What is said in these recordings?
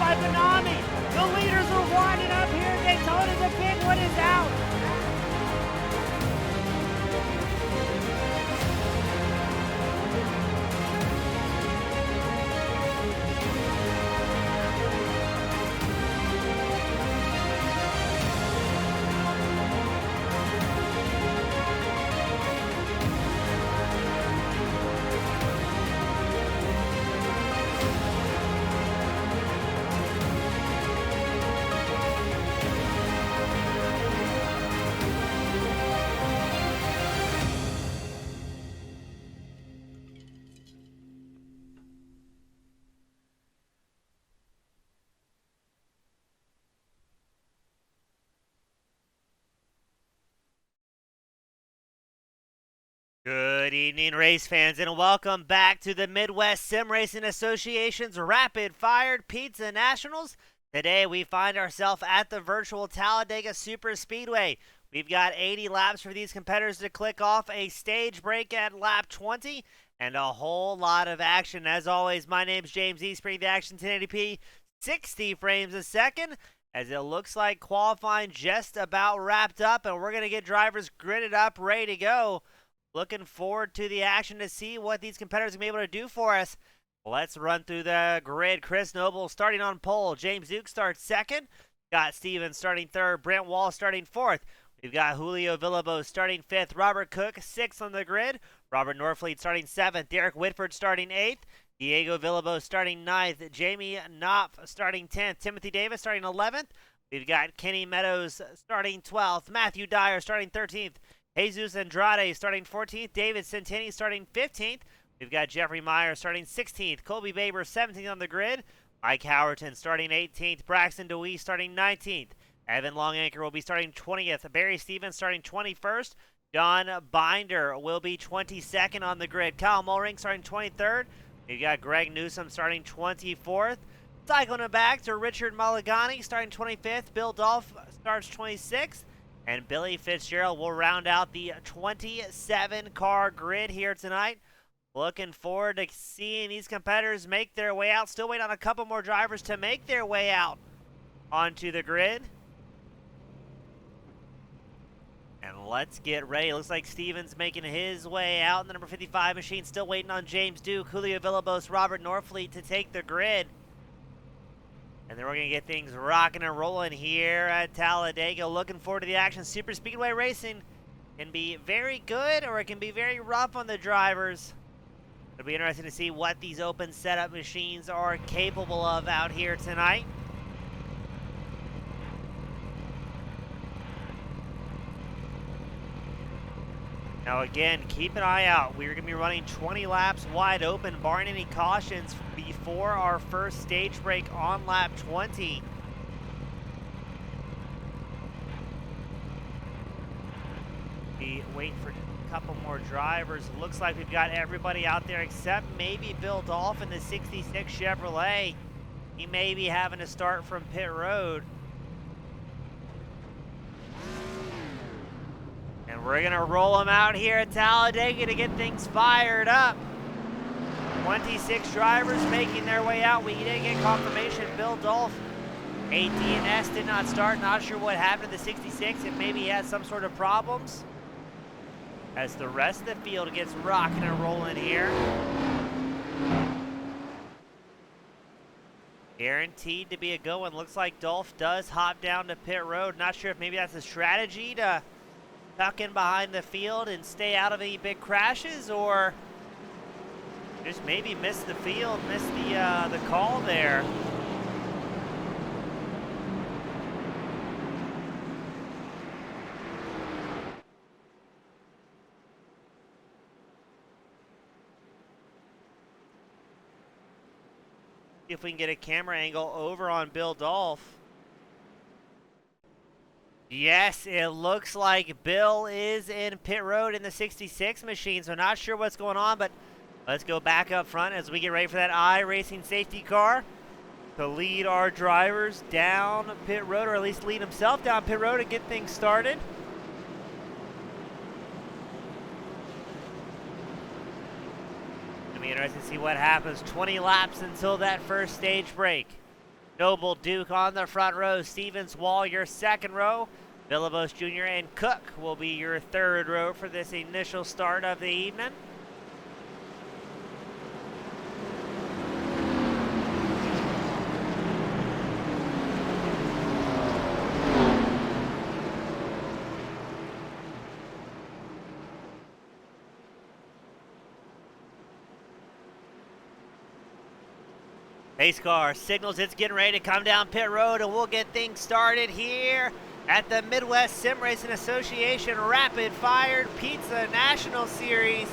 by Benami. The leaders are winding up here. Daytona, the big one is out. Good evening, race fans, and welcome back to the Midwest Sim Racing Association's Rapid Fired Pizza Nationals. Today we find ourselves at the virtual Talladega Super Speedway. We've got 80 laps for these competitors to click off, a stage break at lap 20, and a whole lot of action. As always, my name's James Eastspring, the Action 1080p, 60 frames a second, as it looks like qualifying just about wrapped up, and we're going to get drivers gridded up, ready to go. Looking forward to the action to see what these competitors are going to be able to do for us. Let's run through the grid. Chris Noble starting on pole. James Duke starts second. Scott Stevens starting third. Brent Wall starting fourth. We've got Julio Villalobos starting fifth. Robert Cook sixth on the grid. Robert Norfleet starting seventh. Derek Whitford starting eighth. Diego Villalobos starting ninth. Jamie Knopf starting 10th. Timothy Davis starting 11th. We've got Kenny Meadows starting 12th. Matthew Dyer starting 13th. Jesus Andrade starting 14th. David Centini starting 15th. We've got Jeffrey Meyer starting 16th. Colby Baber 17th on the grid. Mike Howerton starting 18th. Braxton DeWee starting 19th. Evan Longanker will be starting 20th. Barry Stevens starting 21st. John Binder will be 22nd on the grid. Kyle Mulring starting 23rd. We've got Greg Newsom starting 24th. Cycling it back to Richard Mulligani starting 25th. Bill Dolph starts 26th. And Billy Fitzgerald will round out the 27-car grid here tonight. Looking forward to seeing these competitors make their way out. Still waiting on a couple more drivers to make their way out onto the grid. And let's get ready. Looks like Stevens making his way out in the number 55 machine. Still waiting on James Duke, Julio Villalobos, Robert Norfleet to take the grid. And then we're going to get things rocking and rolling here at Talladega. Looking forward to the action. Super Speedway racing can be very good or it can be very rough on the drivers. It'll be interesting to see what these open setup machines are capable of out here tonight. Now again, keep an eye out. We're going to be running 20 laps wide open, barring any cautions, before our first stage break on lap 20. Be waiting for a couple more drivers. Looks like we've got everybody out there except maybe Bill Dolph in the 66 Chevrolet. He may be having to start from pit road. And we're going to roll them out here at Talladega to get things fired up. 26 drivers making their way out. We did get confirmation Bill Dolph, AT&S, did not start. Not sure what happened to the 66. If maybe he had some sort of problems. As the rest of the field gets rocking and rolling here. Guaranteed to be a good one. Looks like Dolph does hop down to pit road. Not sure if maybe that's a strategy to tuck in behind the field and stay out of any big crashes, or just maybe miss the field, miss the call there. See if we can get a camera angle over on Bill Dolph. Yes, it looks like Bill is in pit road in the 66 machine, so not sure what's going on, but let's go back up front as we get ready for that iRacing safety car to lead our drivers down pit road, or at least lead himself down pit road and get things started. It'll be interesting to see what happens. 20 laps until that first stage break. Noble, Duke on the front row. Stevens, Wall, your second row. Villalobos Jr. and Cook will be your third row for this initial start of the evening. Pace car signals it's getting ready to come down pit road, and we'll get things started here at the Midwest Sim Racing Association Rapid Fired Pizza National Series.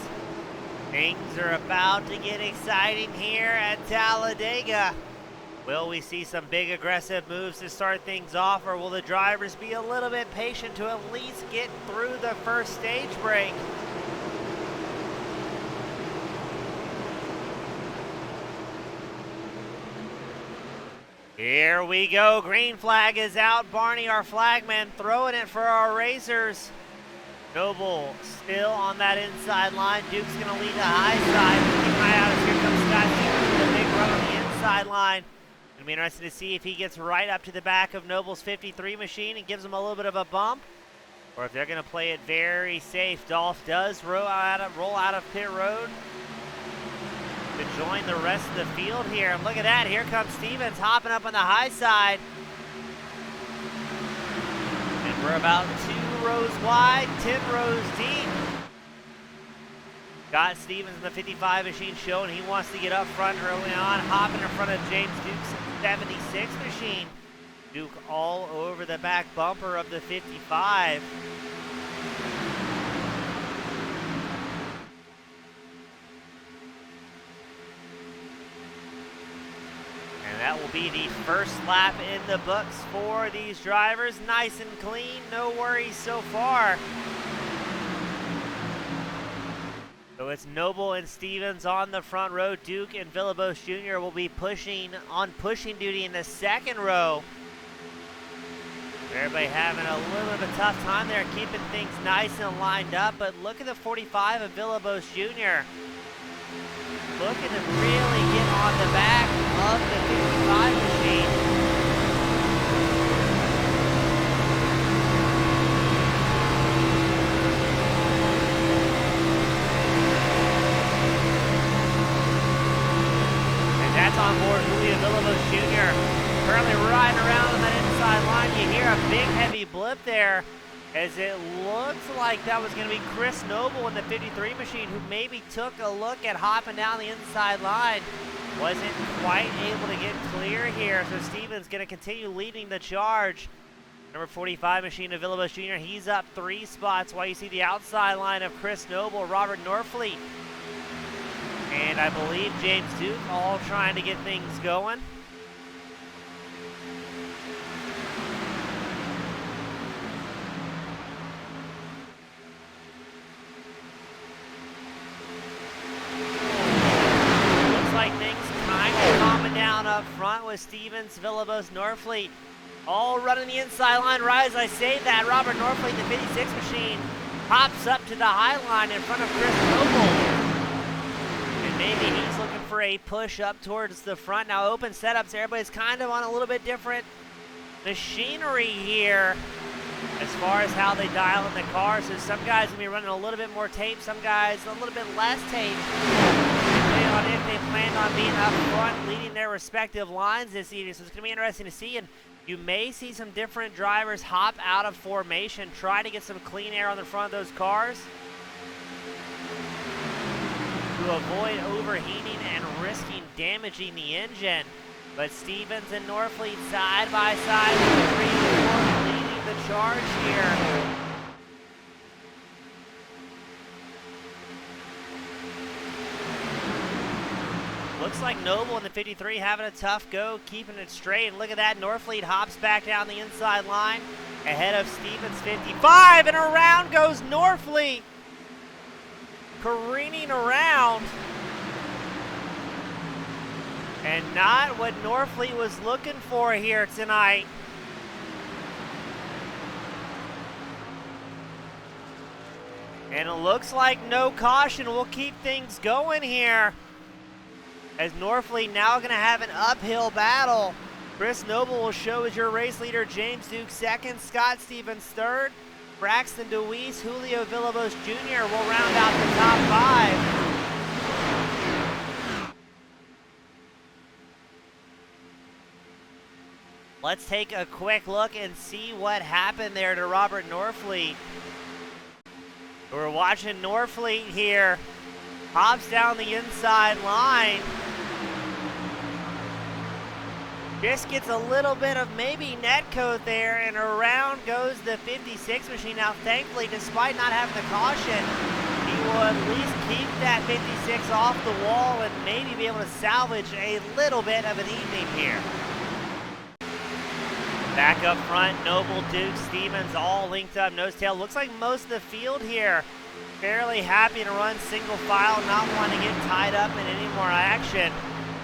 Things are about to get exciting here at Talladega. Will we see some big aggressive moves to start things off, or will the drivers be a little bit patient to at least get through the first stage break? Here we go, green flag is out. Barney, our flagman, throwing it for our racers. Noble still on that inside line. Duke's gonna lead the high side. Keep an eye out as here comes Scott Stevens with a big run on the inside line. Gonna be interesting to see if he gets right up to the back of Noble's 53 machine and gives him a little bit of a bump, or if they're gonna play it very safe. Dolph does roll out of pit road to join the rest of the field here. And look at that, here comes Stevens hopping up on the high side. And we're about 2 rows wide, 10 rows deep. Got Stevens in the 55 machine showing he wants to get up front early on, hopping in front of James Duke's 76 machine. Duke all over the back bumper of the 55. And that will be the first lap in the books for these drivers. Nice and clean, no worries so far. So it's Noble and Stevens on the front row. Duke and Villalobos Jr. will be pushing duty in the second row. Everybody having a little bit of a tough time there, keeping things nice and lined up. But look at the 45 of Villalobos Jr. looking to really get on the back of the 55 machine. And that's on board Julio Villalobos Jr. Currently riding around on that inside line. You hear a big heavy blip there, as it looks like that was going to be Chris Noble in the 53 machine, who maybe took a look at hopping down the inside line. Wasn't quite able to get clear here, so Stevens going to continue leading the charge. Number 45 machine of Villalobos Jr., he's up 3 spots, while you see the outside line of Chris Noble, Robert Norfleet, and I believe James Duke, all trying to get things going. Up front with Stevens, Villalobos, Norfleet, all running the inside line. Rise, I say that. Robert Norfleet, the 56 machine, hops up to the high line in front of Chris Noble. And maybe he's looking for a push up towards the front. Now open setups, everybody's kind of on a little bit different machinery here as far as how they dial in the car. So some guys will be running a little bit more tape, some guys a little bit less tape, on if they planned on being up front leading their respective lines this evening. So it's going to be interesting to see, and you may see some different drivers hop out of formation, try to get some clean air on the front of those cars to avoid overheating and risking damaging the engine. But Stevens and Norfleet side by side with 3 and 4 leading the charge here. Looks like Noble in the 53 having a tough go, keeping it straight. And look at that, Norfleet hops back down the inside line ahead of Stevens 55, and around goes Norfleet, careening around. And not what Norfleet was looking for here tonight. And it looks like no caution will keep things going here, as Norfleet now going to have an uphill battle Chris Noble will show as your race leader. James Duke second, Scott Stevens third. Braxton DeWeese, Julio Villalobos Jr. will round out the top five. Let's take a quick look and see what happened there to Robert Norfleet. We're watching Norfleet here. Hops down the inside line. Just gets a little bit of maybe netcoat there, and around goes the 56 machine. Now, thankfully, despite not having the caution, he will at least keep that 56 off the wall and maybe be able to salvage a little bit of an evening here. Back up front, Noble, Duke, Stevens, all linked up nose tail. Looks like most of the field here fairly happy to run single file, not wanting to get tied up in any more action.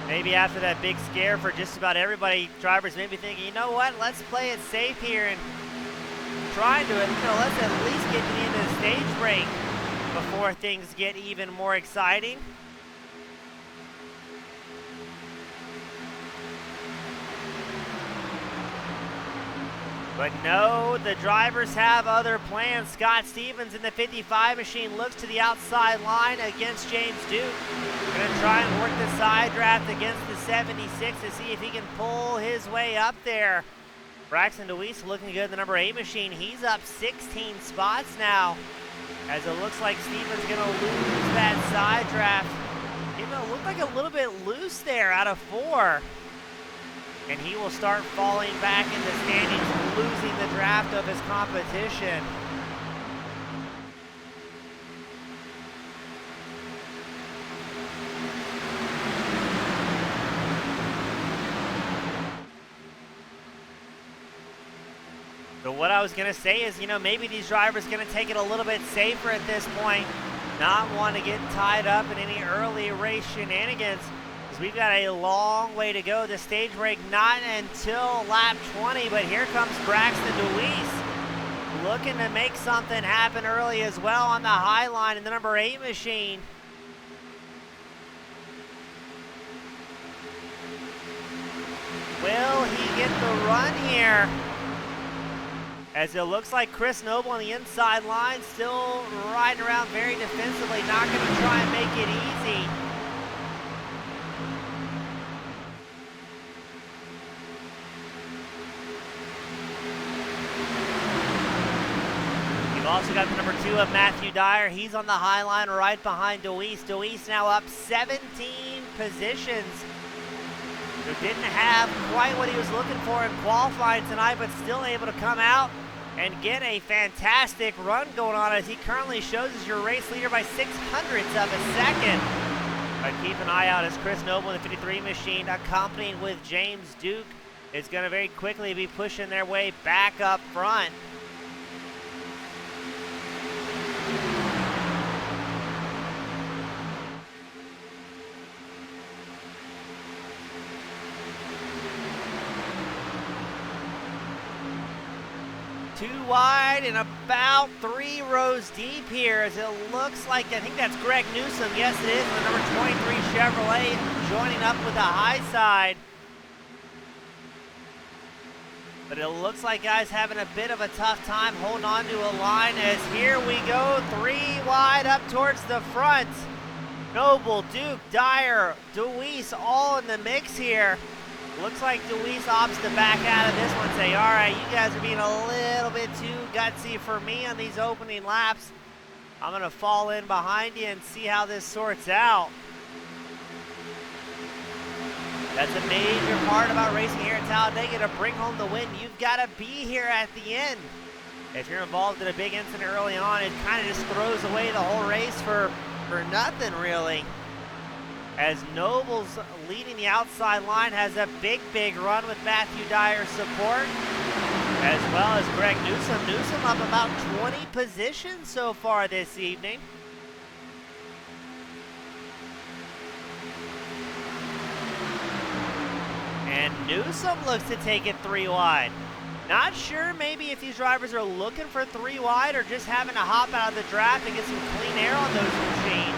Maybe after that big scare for just about everybody, drivers may be thinking, you know what, let's play it safe here and try to, let's at least get to the end of the stage break before things get even more exciting. But no, the drivers have other plans. Scott Stevens in the 55 machine looks to the outside line against James Duke. Gonna try and work the side draft against the 76 to see if he can pull his way up there. Braxton DeWeese looking good in the number 8 machine. He's up 16 spots now, as it looks like Stevens gonna lose that side draft. It looked like a little bit loose there out of 4. And he will start falling back in the standings, losing the draft of his competition. So what I was going to say is, maybe these drivers going to take it a little bit safer at this point, not want to get tied up in any early race shenanigans. We've got a long way to go. The stage break not until lap 20, but here comes Braxton DeWeese looking to make something happen early as well on the high line in the number 8 machine. Will he get the run here? As it looks like Chris Noble on the inside line still riding around very defensively, not going to try and make it easy. Also got the number 2 of Matthew Dyer. He's on the high line right behind DeWeese. DeWeese now up 17 positions. So didn't have quite what he was looking for in qualifying tonight, but still able to come out and get a fantastic run going on, as he currently shows as your race leader by 0.06 of a second. But keep an eye out as Chris Noble in the 53 machine, accompanied with James Duke, is going to very quickly be pushing their way back up front. Too wide and about 3 rows deep here, as it looks like, I think that's Greg Newsom. Yes, it is, the number 23 Chevrolet joining up with the high side. But it looks like guys having a bit of a tough time holding on to a line, as here we go, 3 wide up towards the front. Noble, Duke, Dyer, DeWeese all in the mix here. Looks like DeWeese opts to back out of this one, say, all right, you guys are being a little bit too gutsy for me on these opening laps. I'm going to fall in behind you and see how this sorts out. That's a major part about racing here at Talladega. To bring home the win, you've got to be here at the end. If you're involved in a big incident early on, it kind of just throws away the whole race for nothing, really. As Noble's leading the outside line, has a big run with Matthew Dyer's support, as well as Greg Newsom. Newsom up about 20 positions so far this evening. And Newsom looks to take it 3 wide. Not sure maybe if these drivers are looking for 3 wide or just having to hop out of the draft and get some clean air on those machines.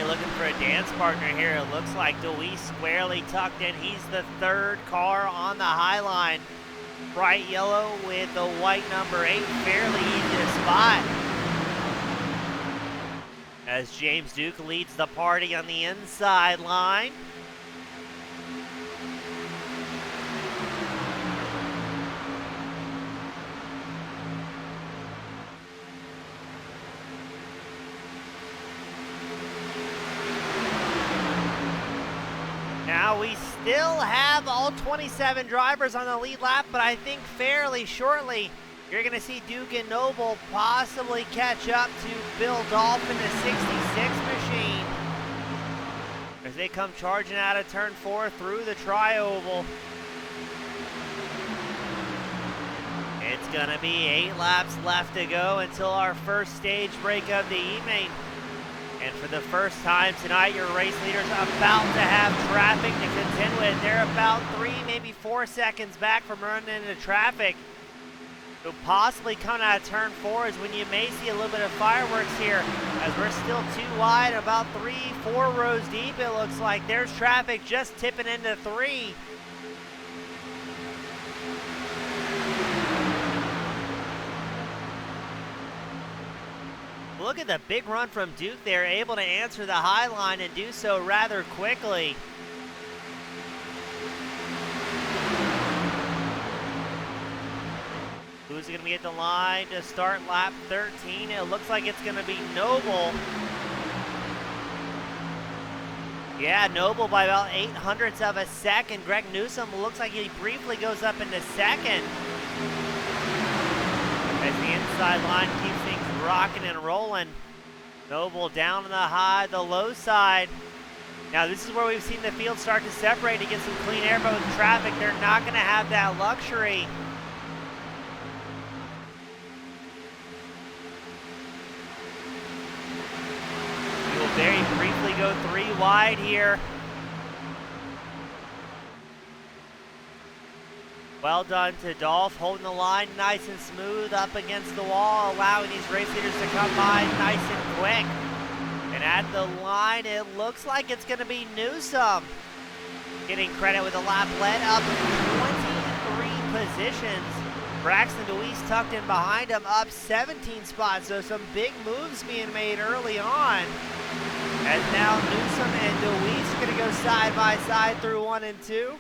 looking for a dance partner here. It looks like Deweese squarely tucked in. He's the third car on the high line. Bright yellow with the white number 8, fairly easy to spot. As James Duke leads the party on the inside line. Now we still have all 27 drivers on the lead lap, but I think fairly shortly you're going to see Duke and Noble possibly catch up to Bill Dolphin, the 66 machine, as they come charging out of turn 4 through the tri-oval. It's going to be 8 laps left to go until our first stage break of the evening. And for the first time tonight, your race leader's about to have traffic to contend with. They're about 3, maybe 4 seconds back from running into traffic. So possibly coming out of turn 4 is when you may see a little bit of fireworks here, as we're still too wide, about 3, 4 rows deep. It looks like there's traffic just tipping into 3. Look at the big run from Duke there, able to answer the high line and do so rather quickly. Who's going to be at the line to start lap 13? It looks like it's going to be Noble. Yeah, Noble by about 0.08 of a second. Greg Newsom looks like he briefly goes up into second, as the inside line keeps things rocking and rolling. Noble down on the low side. Now this is where we've seen the field start to separate to get some clean air, but with traffic, they're not going to have that luxury. We will very briefly go 3 wide here. Well done to Dolph, holding the line nice and smooth up against the wall, allowing these race leaders to come by nice and quick. And at the line, it looks like it's going to be Newsom getting credit with a lap led up 23 positions. Braxton Deweese tucked in behind him, up 17 spots, so some big moves being made early on. As now Newsom and Deweese are going to go side by side through 1 and 2.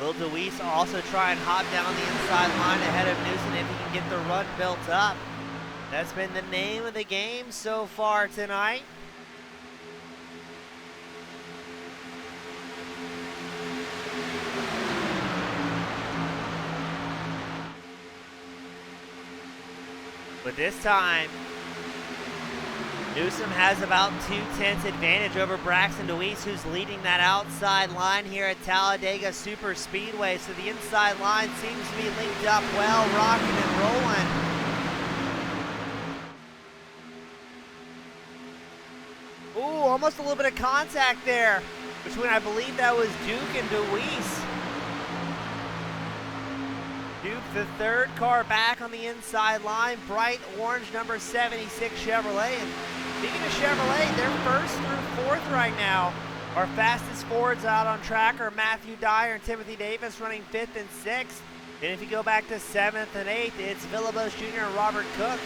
Will Deweese also try and hop down the inside line ahead of Newsom if he can get the run built up? That's been the name of the game so far tonight. But this time, Newsom has about 2/10 advantage over Braxton Deweese, who's leading that outside line here at Talladega Super Speedway. So the inside line seems to be linked up well, rocking and rolling. Ooh, almost a little bit of contact there between, I believe that was Duke and Deweese. Duke, the third car back on the inside line, bright orange number 76 Chevrolet. And speaking of Chevrolet, they're first through 4th right now. Our fastest Fords out on track are Matthew Dyer and Timothy Davis running 5th and 6th. Then if you go back to 7th and 8th, it's Villalobos Jr. and Robert Cook,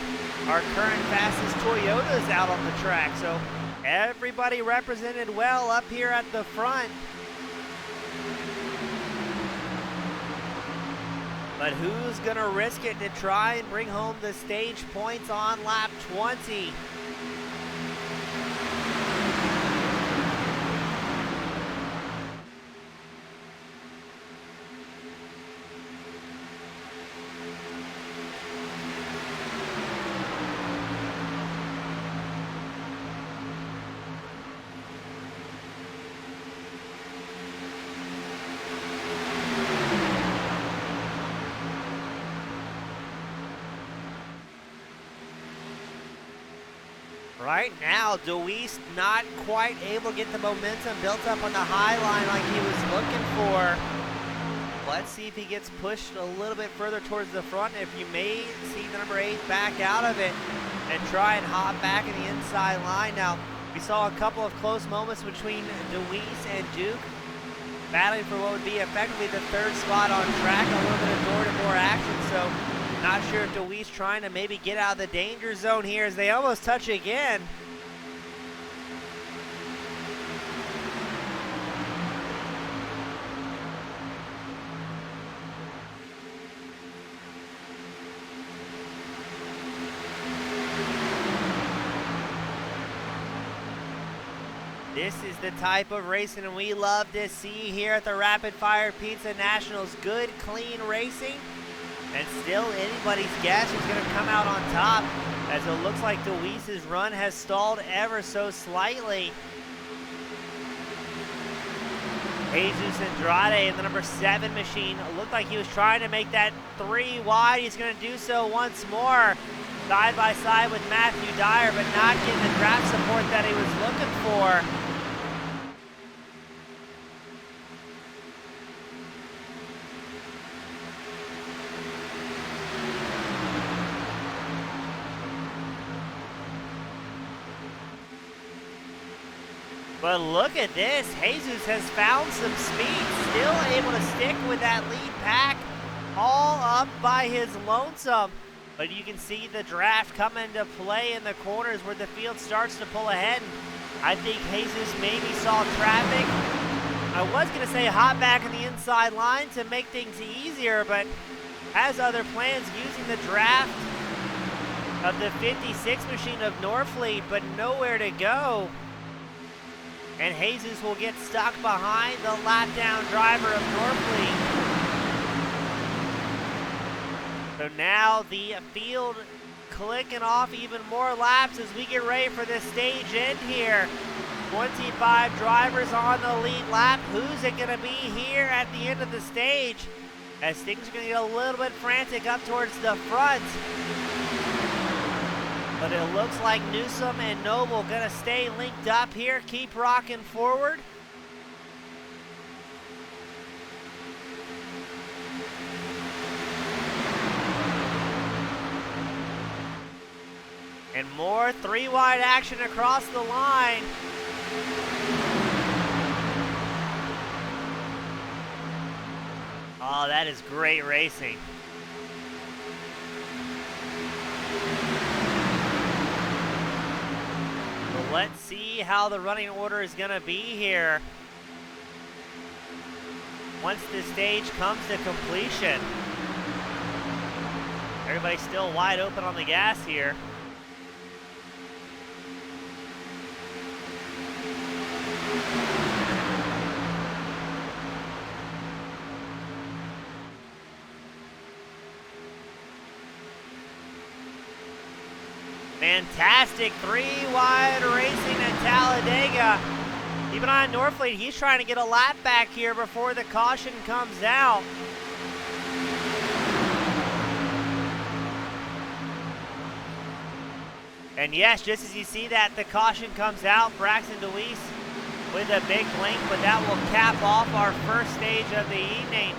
our current fastest Toyotas out on the track. So everybody represented well up here at the front. But who's going to risk it to try and bring home the stage points on lap 20? Right now, Deweese not quite able to get the momentum built up on the high line like he was looking for. Let's see if he gets pushed a little bit further towards the front. If you may see the number 8 back out of it and try and hop back in the inside line. Now, we saw a couple of close moments between Deweese and Duke, battling for what would be effectively the 3rd spot on track, a little bit of door-to-door action. So, not sure if Deweese trying to maybe get out of the danger zone here as they almost touch again. This is the type of racing we love to see here at the Rapid Fire Pizza Nationals. Good, clean racing. And still anybody's guess who's going to come out on top, as it looks like Deweese's run has stalled ever so slightly. Jesus Andrade in the number 7 machine looked like he was trying to make that 3 wide. He's going to do so once more. Side by side with Matthew Dyer, but not getting the draft support that he was looking for. But look at this, Jesus has found some speed, still able to stick with that lead pack, all up by his lonesome. But you can see the draft come into play in the corners where the field starts to pull ahead. I think Jesus maybe saw traffic. I was going to say hop back in the inside line to make things easier, but has other plans using the draft of the 56 machine of Norfleet, but nowhere to go. And Jesus will get stuck behind the lap down driver of Norfleet. So now the field clicking off even more laps as we get ready for this stage end here. 25 drivers on the lead lap. Who's it going to be here at the end of the stage? As things are going to get a little bit frantic up towards the front. But it looks like Newsom and Noble going to stay linked up here, keep rocking forward. And more 3-wide action across the line. Oh, that is great racing. So let's see how the running order is going to be here once the stage comes to completion. Everybody's still wide open on the gas here. Fantastic 3-wide racing at Talladega. Keep an eye on Norfleet. He's trying to get a lap back here before the caution comes out. And yes, just as you see that, the caution comes out. Braxton Deweese with a big blink, but that will cap off our first stage of the evening.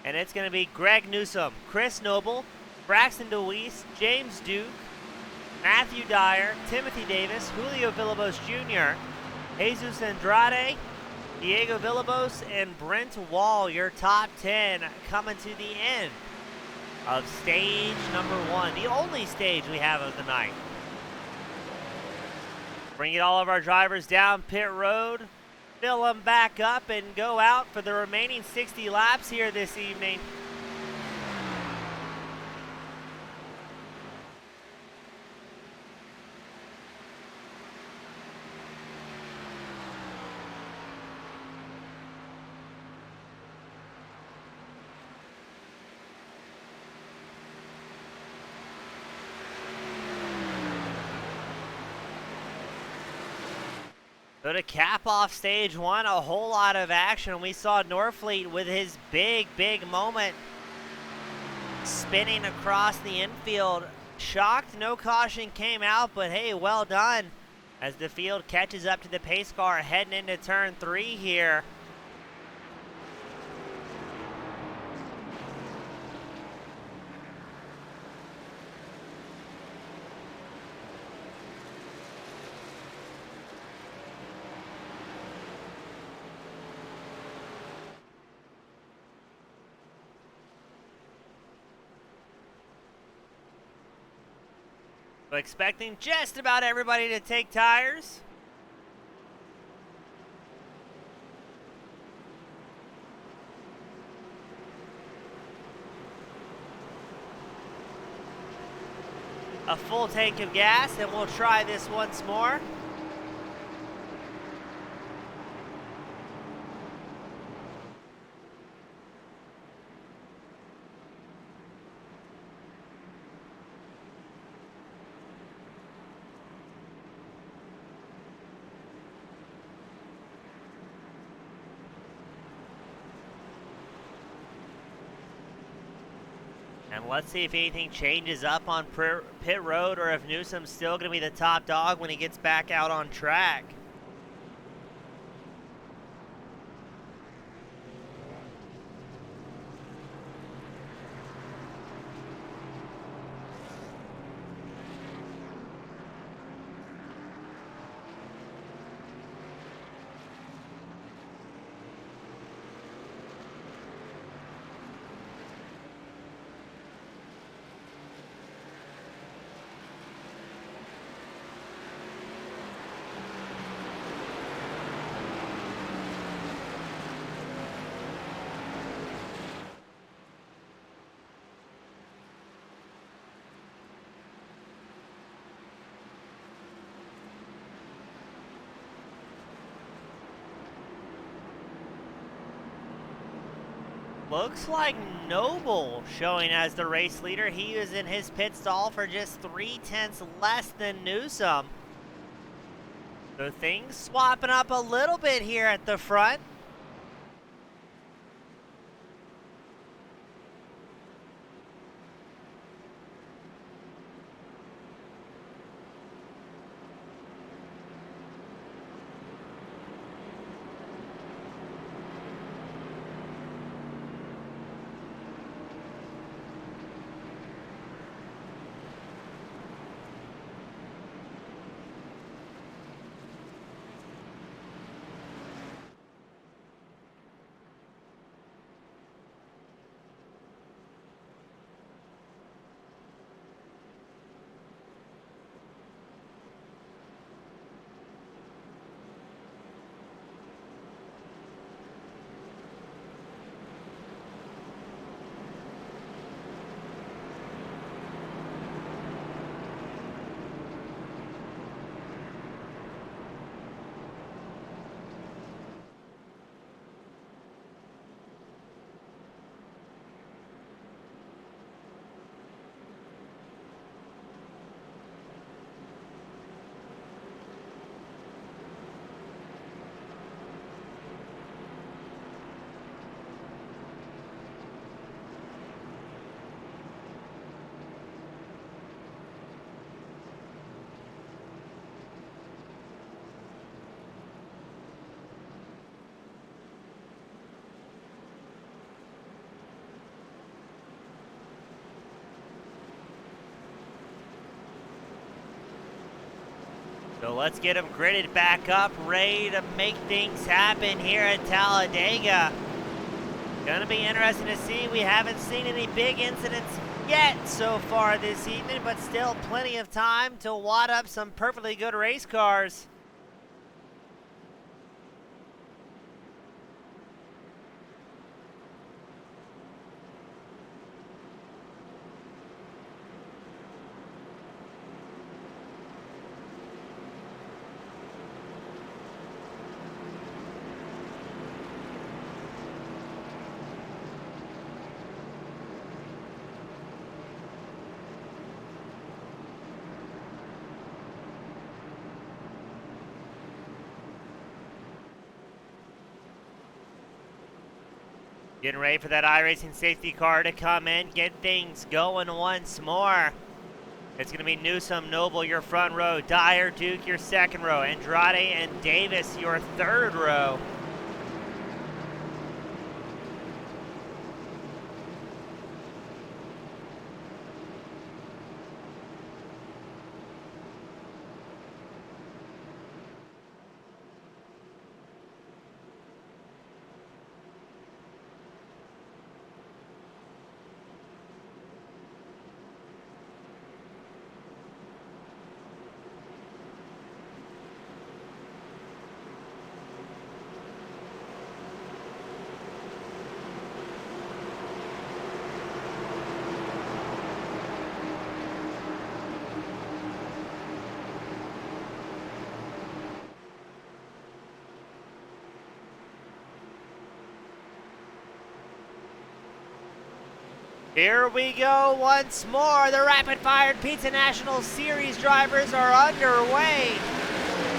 And it's going to be Greg Newsom, Chris Noble, Braxton Deweese, James Duke, Matthew Dyer, Timothy Davis, Julio Villalobos Jr., Jesus Andrade, Diego Villalobos, and Brent Wall, your top 10 coming to the end of stage number 1, the only stage we have of the night. Bringing all of our drivers down pit road, fill them back up, and go out for the remaining 60 laps here this evening. So to cap off stage 1, a whole lot of action. We saw Norfleet with his big moment spinning across the infield shocked no caution came out, but hey, well done as the field catches up to the pace car heading into turn 3 here. Expecting just about everybody to take tires. A full tank of gas, and we'll try this once more. And let's see if anything changes up on pit road or if Newsom's still going to be the top dog when he gets back out on track. Looks like Noble showing as the race leader. He was in his pit stall for just 0.3 less than Newsom. So things swapping up a little bit here at the front. So let's get them gridded back up, ready to make things happen here at Talladega. Gonna be interesting to see. We haven't seen any big incidents yet so far this evening, but still plenty of time to wad up some perfectly good race cars. Getting ready for that iRacing safety car to come in, get things going once more. It's going to be Newsom, Noble, your front row. Dyer, Duke, your second row. Andrade and Davis, your third row. Here we go once more. The rapid-fired Pizza National Series drivers are underway.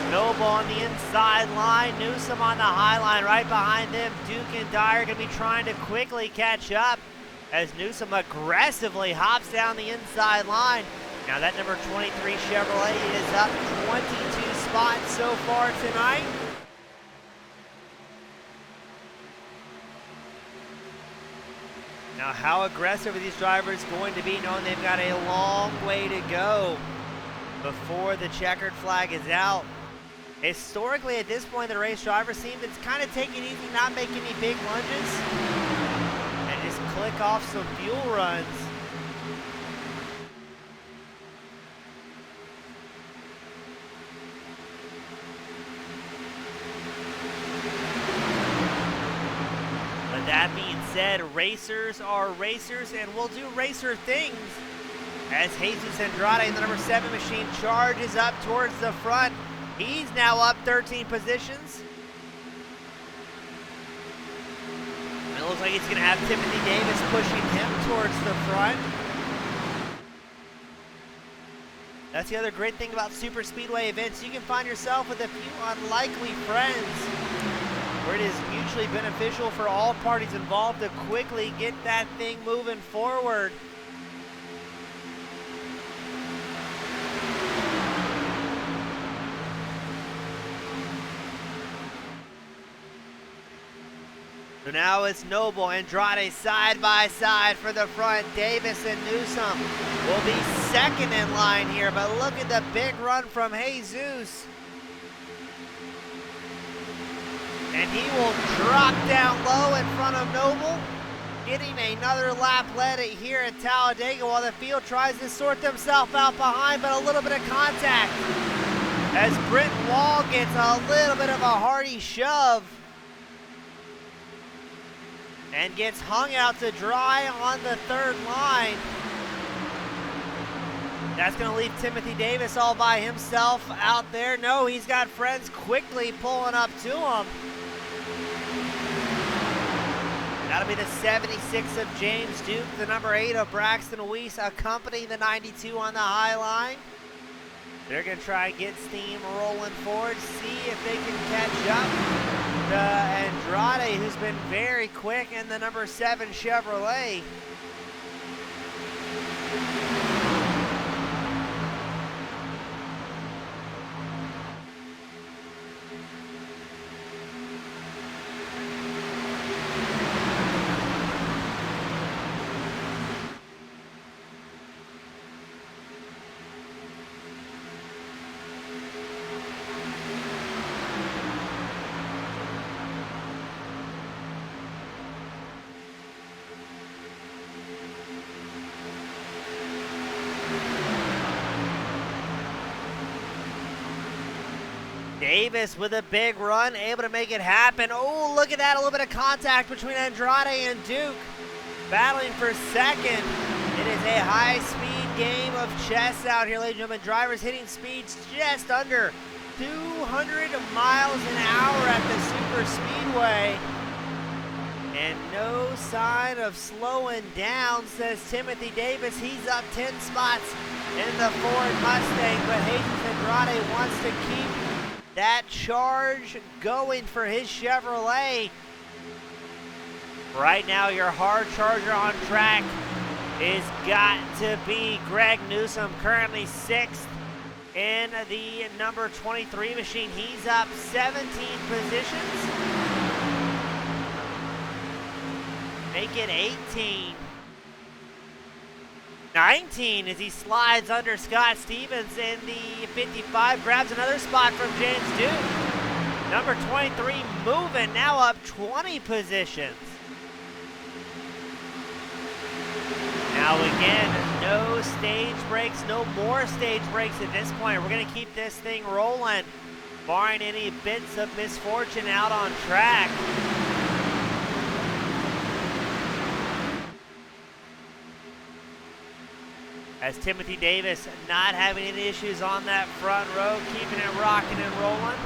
Noble on the inside line, Newsom on the high line. Right behind them, Duke and Dyer going to be trying to quickly catch up as Newsom aggressively hops down the inside line. Now that number 23 Chevrolet is up 22 spots so far tonight. Now, how aggressive are these drivers going to be, knowing they've got a long way to go before the checkered flag is out? Historically, at this point, the race drivers seem to kind of take it easy, not make any big lunges, and just click off some fuel runs. That being said, racers are racers and will do racer things as Jesus Andrade in the number 7 machine charges up towards the front. He's now up 13 positions. It looks like he's going to have Timothy Davis pushing him towards the front. That's the other great thing about super speedway events. You can find yourself with a few unlikely friends, where it is mutually beneficial for all parties involved to quickly get that thing moving forward. So now it's Noble, Andrade side by side for the front. Davis and Newsom will be second in line here, but look at the big run from Jesus. And he will drop down low in front of Noble, getting another lap led here at Talladega while the field tries to sort themselves out behind, but a little bit of contact as Brent Wall gets a little bit of a hearty shove and gets hung out to dry on the third line. That's going to leave Timothy Davis all by himself out there. No, he's got friends quickly pulling up to him. That'll be the 76 of James Duke, the number 8 of Braxton Weiss, accompanying the 92 on the high line. They're going to try and get steam rolling forward, see if they can catch up to Andrade, who's been very quick, in the number 7 Chevrolet. Davis with a big run, able to make it happen. Oh, look at that, a little bit of contact between Andrade and Duke, battling for second. It is a high-speed game of chess out here, ladies and gentlemen. Drivers hitting speeds just under 200 miles an hour at the super speedway. And no sign of slowing down, says Timothy Davis. He's up 10 spots in the Ford Mustang, but Jesus Andrade wants to keep that charge going for his Chevrolet. Right now, your hard charger on track is got to be Greg Newsom, currently 6th in the number 23 machine. He's up 17 positions. Make it 18. 19 as he slides under Scott Stevens in the 55. Grabs another spot from James Duke. Number 23 moving, now up 20 positions. Now again, no stage breaks, no more stage breaks at this point. We're going to keep this thing rolling, barring any bits of misfortune out on track. As Timothy Davis not having any issues on that front row, keeping it rocking and rolling.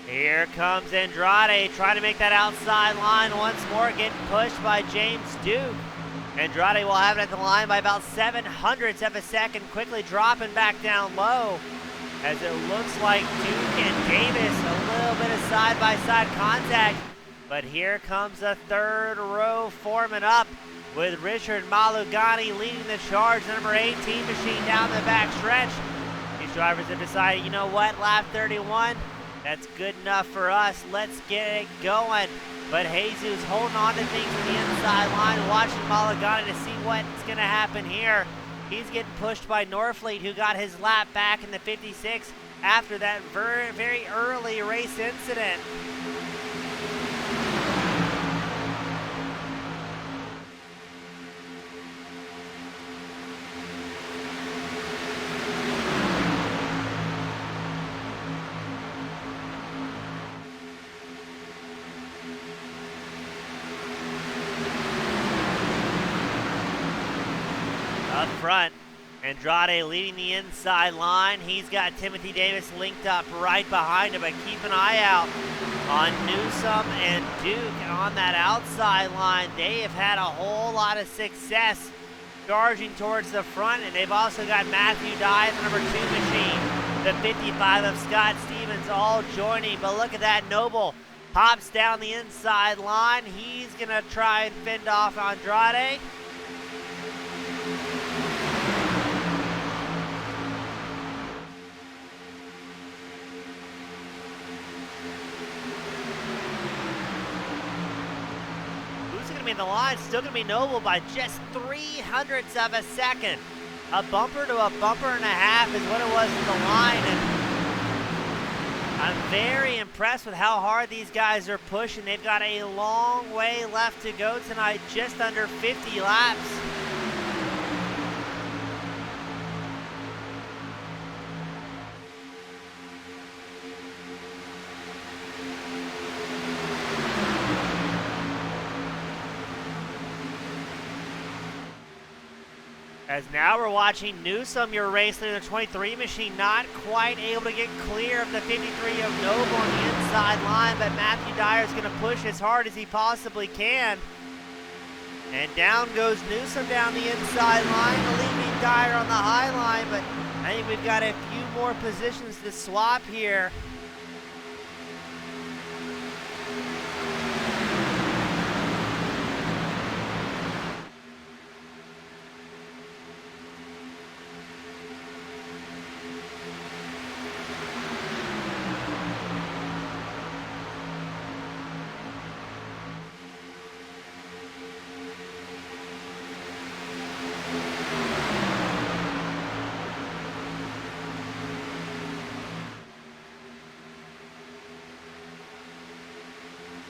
Here comes Andrade, trying to make that outside line once more, getting pushed by James Duke. Andrade will have it at the line by about 0.07 of a second, quickly dropping back down low, as it looks like Duke and Davis a little bit of side-by-side contact. But here comes the third row forming up, with Richard Malugani leading the charge, the number 18 machine down the back stretch. These drivers have decided, you know what, lap 31, that's good enough for us. Let's get it going. But Jesus holding on to things on the inside line, watching Malagani to see what's going to happen here. He's getting pushed by Norfleet, who got his lap back in the 56 after that very, very early race incident. Up front, Andrade leading the inside line. He's got Timothy Davis linked up right behind him, but keep an eye out on Newsom and Duke on that outside line. They have had a whole lot of success charging towards the front, and they've also got Matthew Dye, the number 2 machine, the 55 of Scott Stevens, all joining. But look at that, Noble pops down the inside line. He's gonna try and fend off Andrade. In the line, still going to be Noble by just 0.03 of a second. A bumper to a bumper and a half is what it was in the line, and I'm very impressed with how hard these guys are pushing. They've got a long way left to go tonight, just under 50 laps. As now we're watching Newsom, your race leader, the 23 machine, not quite able to get clear of the 53 of Noble on the inside line, but Matthew Dyer is going to push as hard as he possibly can. And down goes Newsom down the inside line, leaving Dyer on the high line, but I think we've got a few more positions to swap here.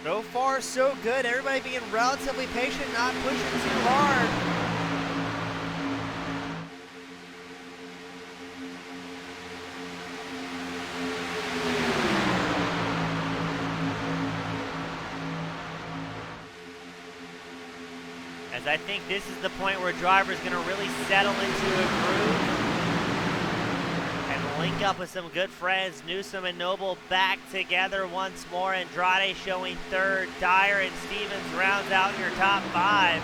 So far, so good. Everybody being relatively patient, not pushing too hard. As I think this is the point where a driver is going to really settle into a groove and link up with some good friends. Newsom and Noble back together once more. Andrade showing third. Dyer and Stevens rounds out your top 5.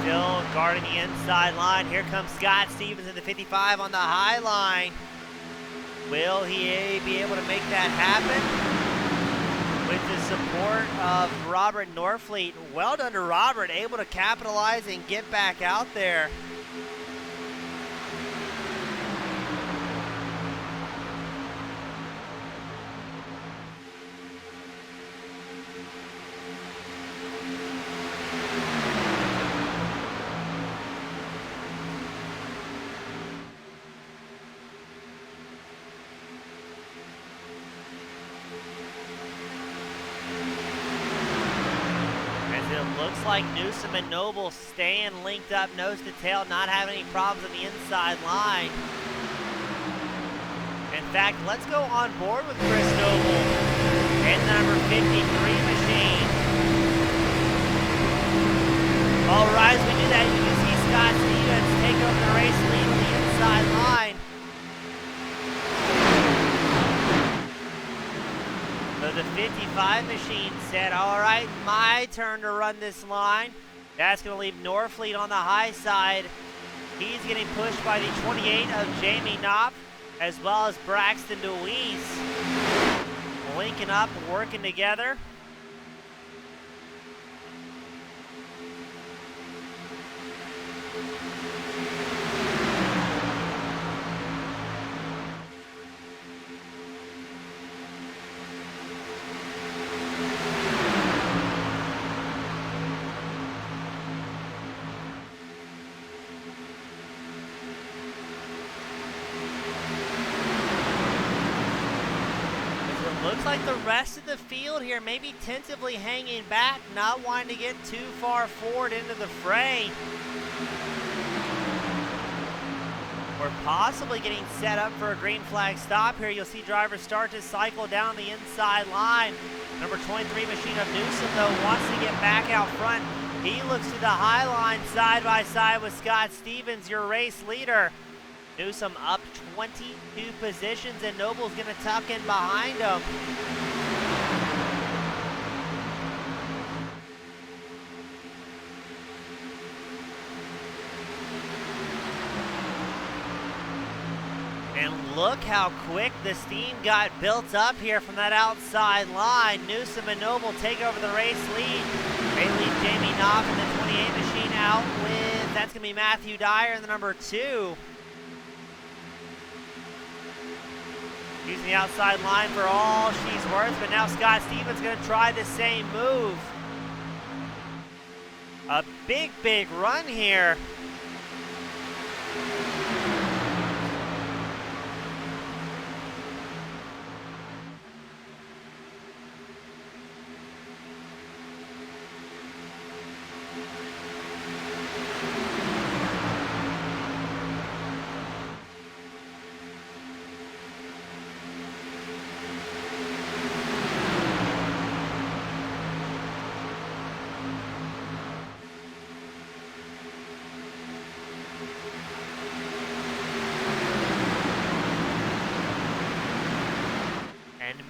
Still guarding the inside line. Here comes Scott Stevens in the 55 on the high line. Will he be able to make that happen? With the support of Robert Norfleet. Well done to Robert, able to capitalize and get back out there. It looks like Newsom and Noble staying linked up nose to tail, not having any problems on the inside line. In fact, let's go on board with Chris Noble and the number 53 machine. All right, as we do that, you can see Scott Stevens take over the race lead on the inside line. So the 55 machine said, all right, my turn to run this line. That's going to leave Norfleet on the high side. He's getting pushed by the 28 of Jamie Knopf, as well as Braxton DeWeese. Linking up, working together. Looks like the rest of the field here maybe tentatively hanging back, not wanting to get too far forward into the fray. We're possibly getting set up for a green flag stop here. You'll see drivers start to cycle down the inside line. Number 23 machine of Newsom, though, wants to get back out front. He looks to the high line side by side with Scott Stevens, your race leader. Newsom up 22 positions, and Noble's going to tuck in behind him. And look how quick the steam got built up here from that outside line. Newsom and Noble take over the race lead. They lead Jamie Knopf and the 28 machine out with, that's going to be Matthew Dyer in the number 2. Using the outside line for all she's worth, but now Scott Stevens going to try the same move. A big, big run here.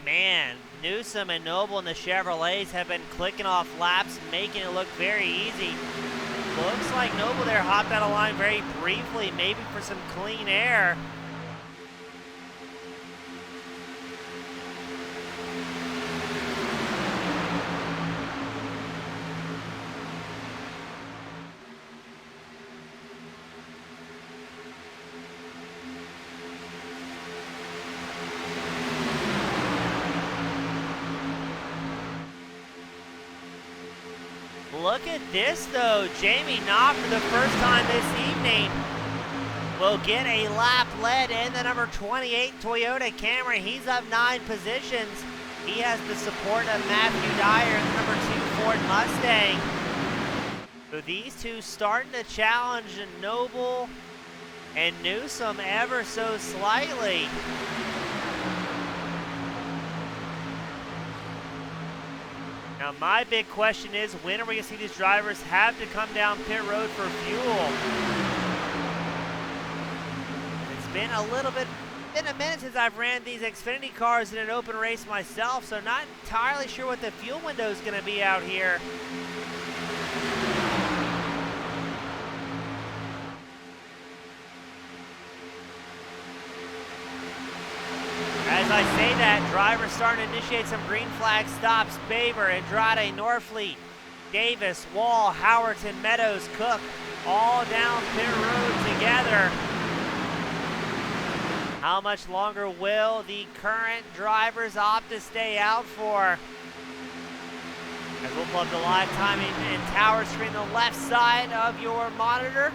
Man, Newsom and Noble and the Chevrolets have been clicking off laps, making it look very easy. Looks like Noble there hopped out of line very briefly, maybe for some clean air. Look at this, though. Jamie Knopf, for the first time this evening, will get a lap led in the number 28 Toyota Camry. He's up 9 positions. He has the support of Matthew Dyer in the number 2 Ford Mustang. So these two starting to challenge Noble and Newsom ever so slightly. Now my big question is, when are we going to see these drivers have to come down pit road for fuel? It's been a minute since I've ran these Xfinity cars in an open race myself, so not entirely sure what the fuel window is going to be out here. As I say that, drivers starting to initiate some green flag stops. Baber, Andrade, Norfleet, Davis, Wall, Howerton, Meadows, Cook, all down pit road together. How much longer will the current drivers opt to stay out for? As we'll pull up the live timing and tower screen on the left side of your monitor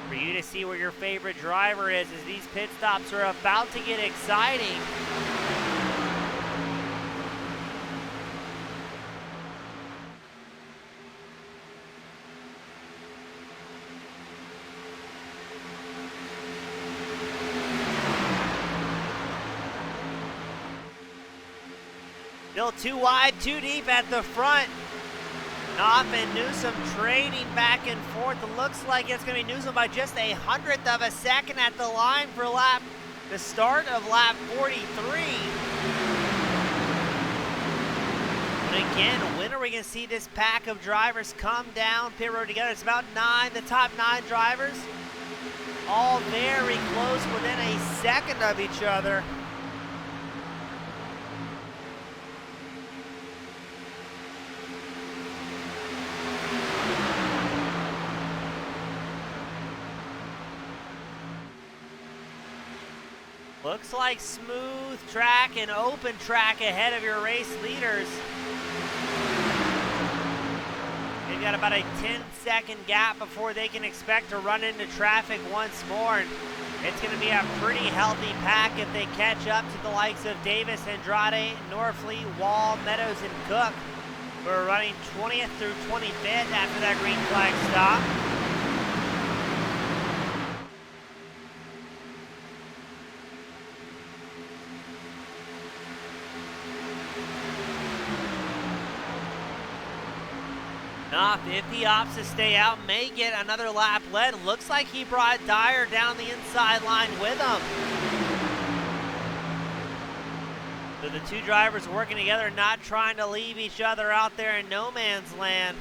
for you to see where your favorite driver is, as these pit stops are about to get exciting. Still too wide, too deep at the front. Knopf and Newsom trading back and forth. It looks like it's going to be Newsom by just 1/100th of a second at the line for the start of lap 43. But again, when are we going to see this pack of drivers come down pit road together? It's about the top 9 drivers, all very close, within a second of each other. Looks like smooth track and open track ahead of your race leaders. They've got about a 10-second gap before they can expect to run into traffic once more. And it's going to be a pretty healthy pack if they catch up to the likes of Davis, Andrade, Norfleet, Wall, Meadows, and Cook, who are running 20th through 25th after that green flag stop. Knopf, if he opts to stay out, may get another lap led. Looks like he brought Dyer down the inside line with him. So the two drivers working together, not trying to leave each other out there in no man's land.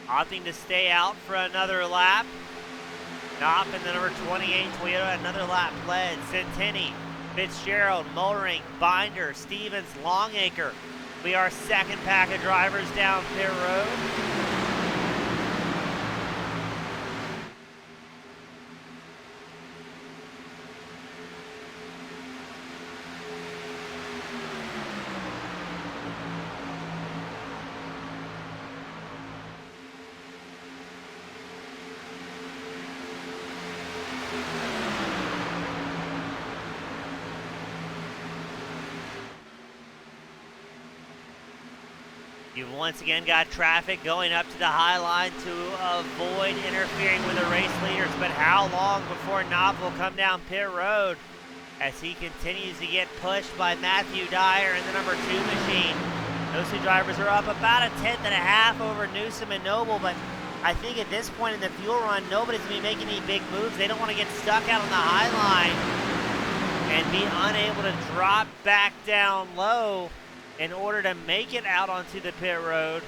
Opting to stay out for another lap. Knopf and the number 28 Toyota, another lap led. Centini, Fitzgerald, Mullering, Binder, Stevens, Longacre. We are second pack of drivers down pit road. You've once again got traffic going up to the high line to avoid interfering with the race leaders, but how long before Knopf will come down pit road as he continues to get pushed by Matthew Dyer and the number 2 machine. Those two drivers are up about 1/10.5 over Newsom and Noble, but I think at this point in the fuel run, nobody's going to be making any big moves. They don't want to get stuck out on the high line and be unable to drop back down low in order to make it out onto the pit road.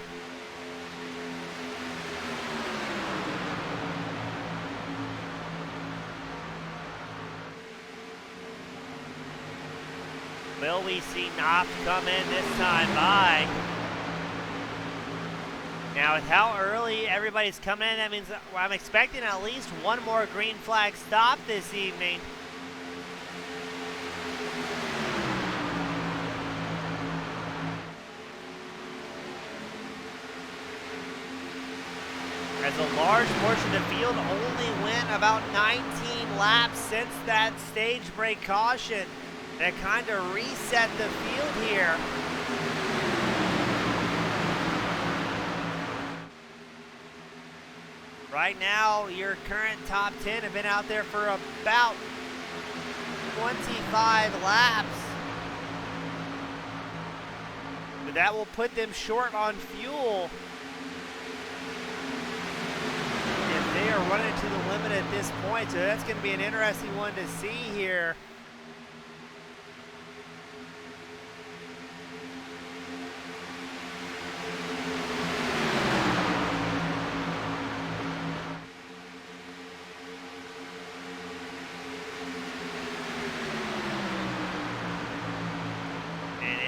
Will we see Knopf come in this time by? Now, with how early everybody's coming in, that means I'm expecting at least one more green flag stop this evening. as a large portion of the field only went about 19 laps since that stage break caution that kind of reset the field here. Right now, your current top 10 have been out there for about 25 laps. But that will put them short on fuel if they are running to the limit at this point. So that's going to be an interesting one to see here.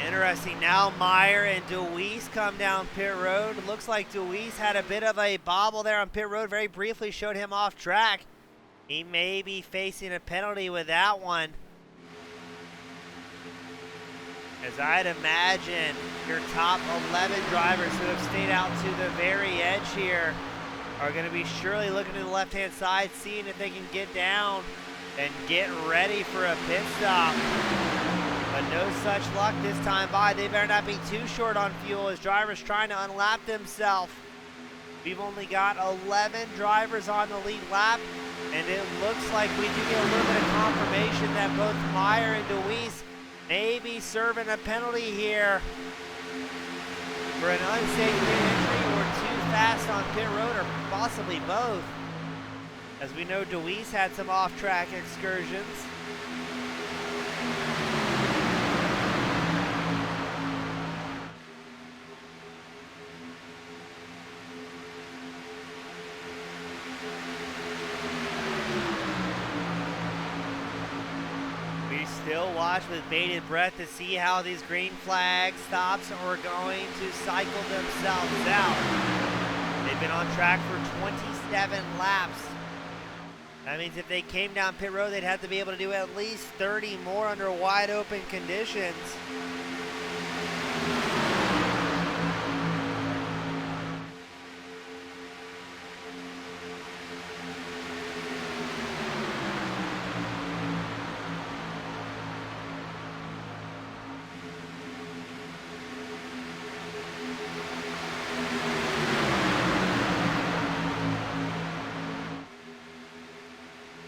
Interesting, now Meyer and DeWeese come down pit road. Looks like DeWeese had a bit of a bobble there on pit road, very briefly showed him off track. He may be facing a penalty with that one. As I'd imagine, your top 11 drivers who have stayed out to the very edge here are going to be surely looking to the left-hand side, seeing if they can get down and get ready for a pit stop. But no such luck this time by. They better not be too short on fuel as drivers trying to unlap themselves. We've only got 11 drivers on the lead lap, and it looks like we do get a little bit of confirmation that both Meyer and DeWeese may be serving a penalty here for an unsafe pit entry or too fast on pit road, or possibly both. As we know, DeWeese had some off-track excursions. Still watch with bated breath to see how these green flag stops are going to cycle themselves out. They've been on track for 27 laps. That means if they came down pit road, they'd have to be able to do at least 30 more under wide open conditions.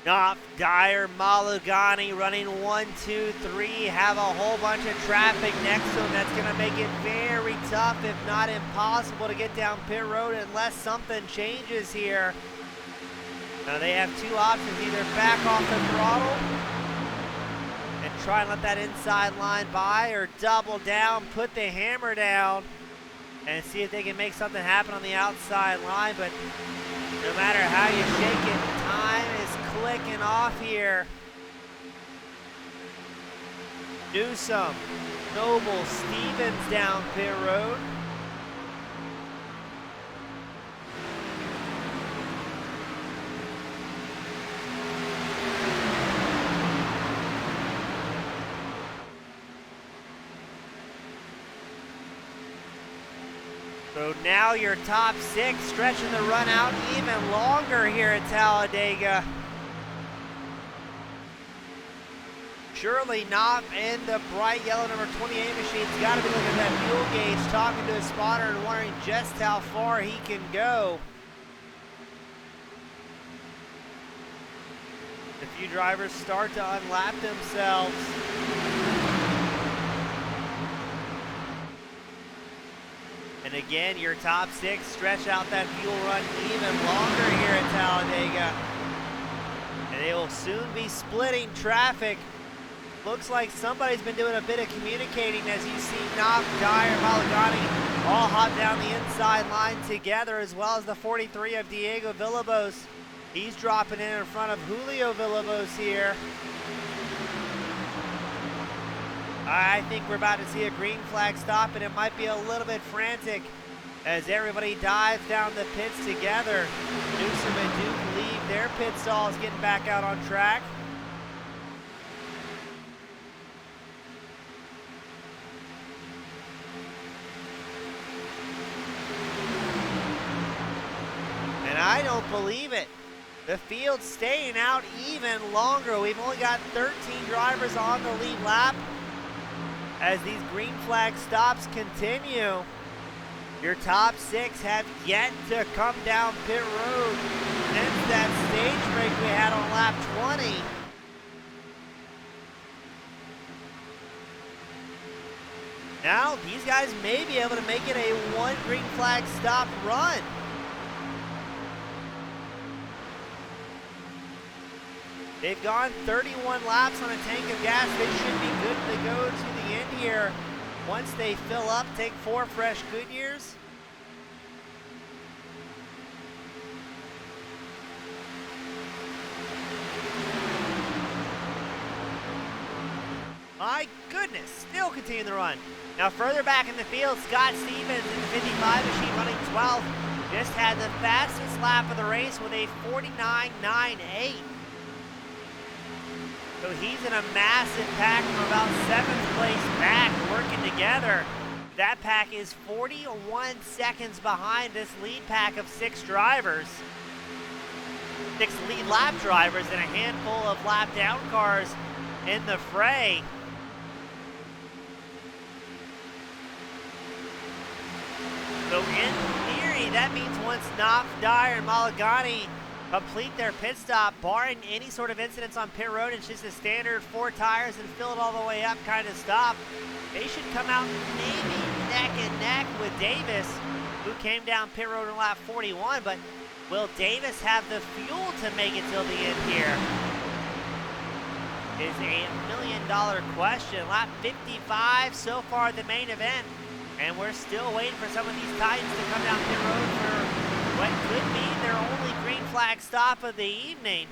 Knopf, Dyer, Malugani running 1, 2, 3, have a whole bunch of traffic next to them. That's going to make it very tough, if not impossible, to get down pit road unless something changes here. Now they have two options: either back off the throttle and try and let that inside line by, or double down, put the hammer down, and see if they can make something happen on the outside line. But no matter how you shake it, time is clicking off here. Newsom, Noble, Stevens down pit road. So now your top 6 stretching the run out even longer here at Talladega. Surely Knopf in the bright yellow number 28 machine's got to be looking at that fuel gauge, talking to his spotter and wondering just how far he can go. A few drivers start to unlap themselves. And again, your top 6 stretch out that fuel run even longer here at Talladega. And they will soon be splitting traffic. Looks like somebody's been doing a bit of communicating as you see Knopf, Dyer, Malugani all hop down the inside line together, as well as the 43 of Diego Villalobos. He's dropping in front of Julio Villalobos here. I think we're about to see a green flag stop, and it might be a little bit frantic as everybody dives down the pits together. Newsom and Duke leave their pit stalls, getting back out on track. I don't believe it. The field's staying out even longer. We've only got 13 drivers on the lead lap as these green flag stops continue. Your top 6 have yet to come down pit road since that stage break we had on lap 20. Now, these guys may be able to make it a 1 green flag stop run. They've gone 31 laps on a tank of gas. They should be good to go to the end here. Once they fill up, take 4 fresh Goodyears. My goodness, still continuing the run. Now further back in the field, Scott Stevens in the 55 machine running 12th. Just had the fastest lap of the race with a 49.98. So he's in a massive pack from about 7th place back, working together. That pack is 41 seconds behind this lead pack of 6 drivers. 6 lead lap drivers and a handful of lap down cars in the fray. So in theory, that means once Knopf, Dyer, and Malagani complete their pit stop, barring any sort of incidents on pit road, it's just a standard 4 tires and fill it all the way up kind of stop. They should come out maybe neck and neck with Davis, who came down pit road in lap 41, but will Davis have the fuel to make it till the end here? Is a $1 million question. Lap 55 so far the main event. And we're still waiting for some of these Titans to come down pit road for what could be their only green flag stop of the evening.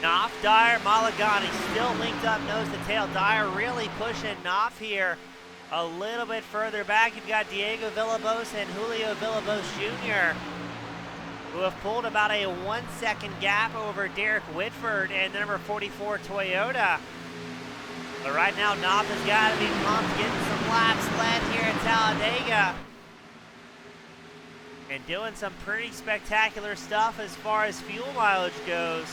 Knopf, Dyer, Malagani still linked up nose to tail. Dyer really pushing Knopf here a little bit further back. You've got Diego Villalobos and Julio Villalobos Jr., who have pulled about a 1 second gap over Derek Whitford and the number 44 Toyota. But right now, Knopf has got to be pumped, getting some laps led here at Talladega. And doing some pretty spectacular stuff as far as fuel mileage goes.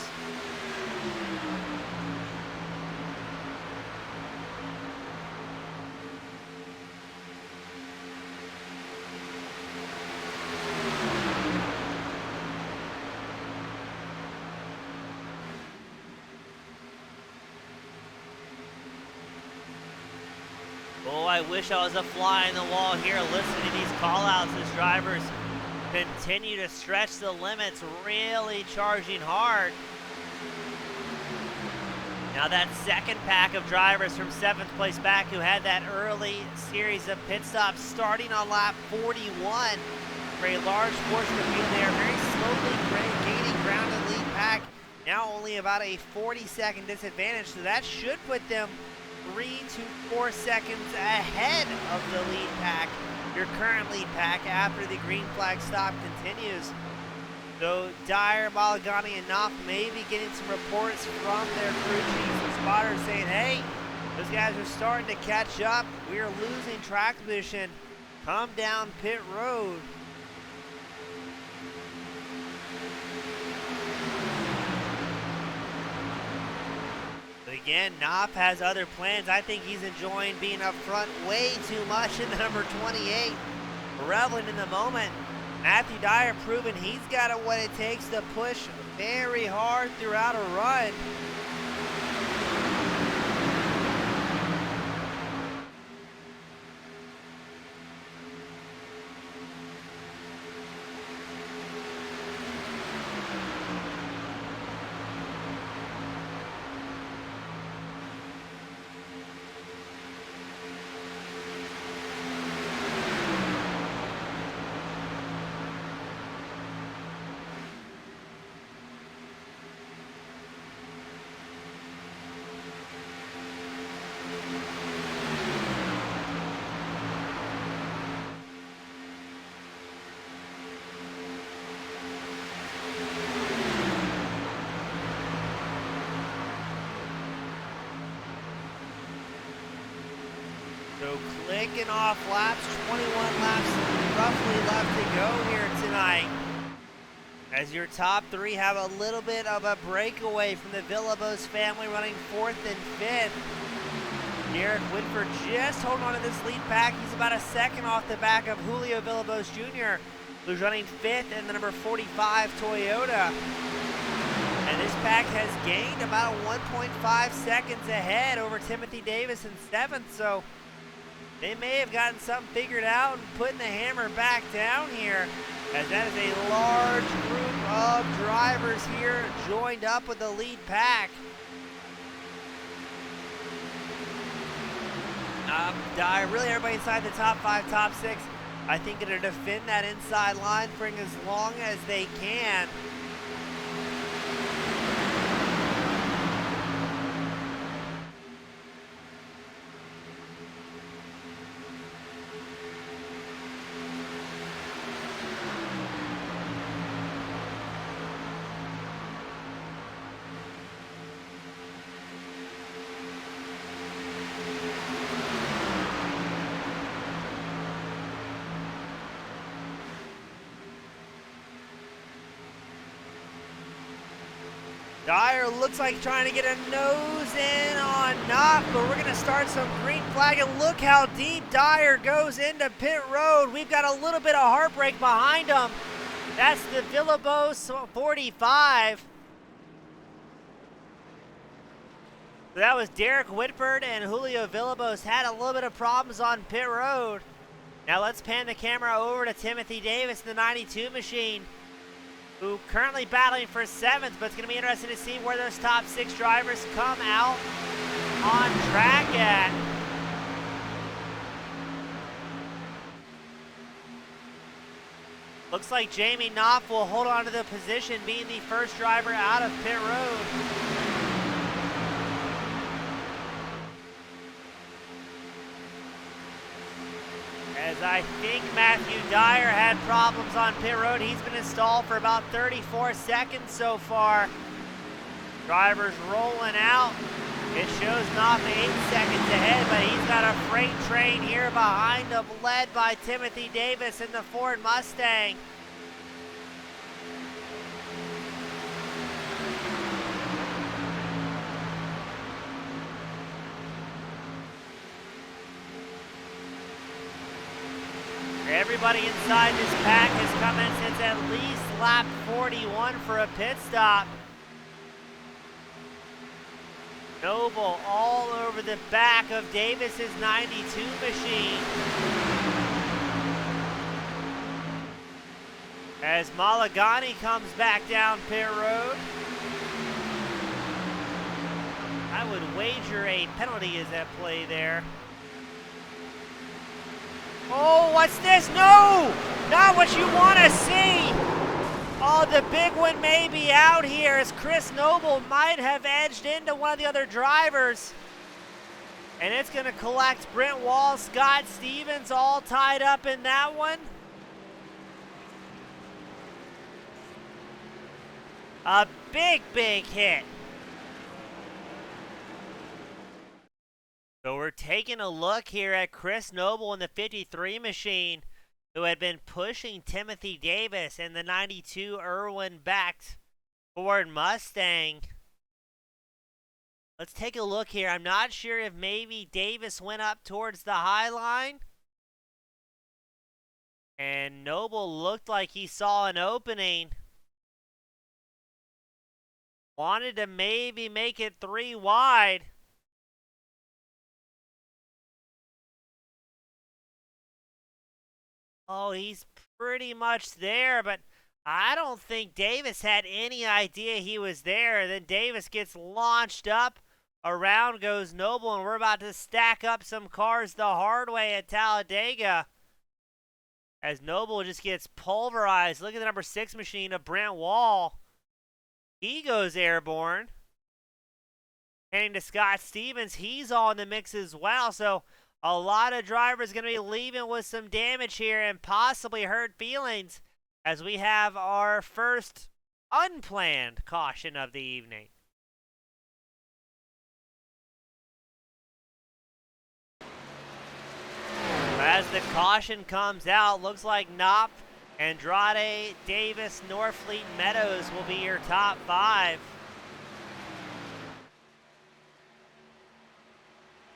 Oh, I wish I was a fly on the wall here listening to these call-outs as drivers continue to stretch the limits, really charging hard. Now that second pack of drivers from 7th place back who had that early series of pit stops starting on lap 41 for a large portion of the field. They are very slowly gaining ground in the lead pack. Now only about a 40-second disadvantage, so that should put them 3 to 4 seconds ahead of the lead pack, your current lead pack, after the green flag stop continues. So Dyer, Malagani, and Knopf may be getting some reports from their crew chiefs and spotters saying, hey, those guys are starting to catch up. We are losing track position. Come down pit road. But again, Knopf has other plans. I think he's enjoying being up front way too much in the number 28, reveling in the moment. Matthew Dyer proving he's got what it takes to push very hard throughout a run. So clicking off laps, 21 laps roughly left to go here tonight. As your top three have a little bit of a breakaway from the Villalobos family, running 4th and 5th. Derek Whitford just holding on to this lead pack. He's about a second off the back of Julio Villalobos Jr., who's running 5th in the number 45 Toyota. And this pack has gained about 1.5 seconds ahead over Timothy Davis in 7th, so they may have gotten something figured out and putting the hammer back down here, as that is a large group of drivers here joined up with the lead pack. Really everybody inside the top 5, top 6, I think going to defend that inside line for as long as they can. Dyer looks like trying to get a nose in on Knopf, but we're going to start some green flag, and look how deep Dyer goes into pit road. We've got a little bit of heartbreak behind him. That's the Villalobos 45. So that was Derek Whitford and Julio Villalobos had a little bit of problems on pit road. Now let's pan the camera over to Timothy Davis in the 92 machine, who currently battling for 7th, but it's going to be interesting to see where those top 6 drivers come out on track at. Looks like Jamie Knopf will hold on to the position, being the first driver out of pit road. As I think Matthew Dyer had problems on pit road. He's been installed for about 34 seconds so far. Drivers rolling out. It shows Knopf 8 seconds ahead, but he's got a freight train here behind him, led by Timothy Davis in the Ford Mustang. Everybody inside this pack has come in since at least lap 41 for a pit stop. Noble all over the back of Davis's 92 machine. As Malagani comes back down pit road. I would wager a penalty is at play there. Oh, what's this? No! Not what you want to see! Oh, the big one may be out here, as Chris Noble might have edged into one of the other drivers. And it's going to collect Brent Wall, Scott Stevens, all tied up in that one. A big, big hit. So we're taking a look here at Chris Noble in the 53 machine, who had been pushing Timothy Davis in the 92 Irwin-backed Ford Mustang. Let's take a look here. I'm not sure if maybe Davis went up towards the high line, and Noble looked like he saw an opening. Wanted to maybe make it 3 wide. Oh, he's pretty much there, but I don't think Davis had any idea he was there. Then Davis gets launched up. Around goes Noble, and we're about to stack up some cars the hard way at Talladega, as Noble just gets pulverized. Look at the number 6 machine of Brent Wall. He goes airborne. Heading to Scott Stevens. He's all in the mix as well, so a lot of drivers going to be leaving with some damage here and possibly hurt feelings, as we have our first unplanned caution of the evening. As the caution comes out, looks like Knopf, Andrade, Davis, Norfleet, Meadows will be your top 5.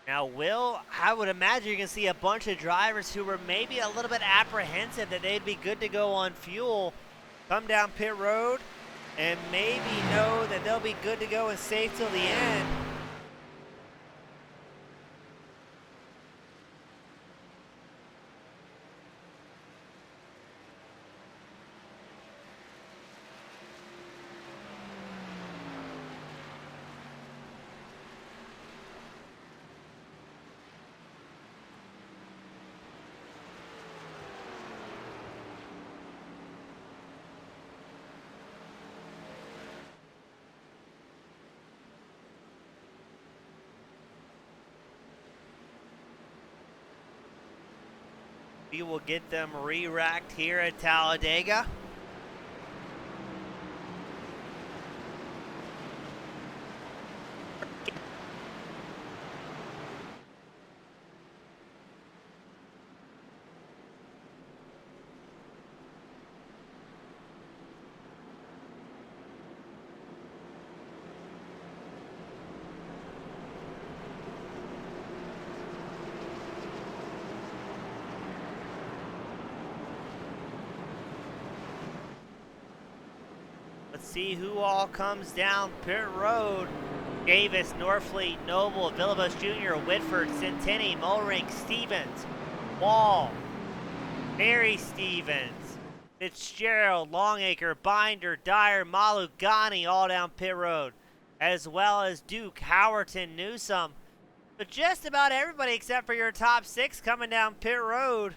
Now, I would imagine you can see a bunch of drivers who were maybe a little bit apprehensive that they'd be good to go on fuel, come down pit road, and maybe know that they'll be good to go and safe till the end. We will get them re-racked here at Talladega. Let's see who all comes down pit road. Davis, Norfleet, Noble, Villalobos Jr., Whitford, Centini, Mulrink, Stevens, Wall, Mary Stevens, Fitzgerald, Longacre, Binder, Dyer, Malugani all down pit road, as well as Duke, Howerton, Newsom. But just about everybody except for your top 6 coming down pit road.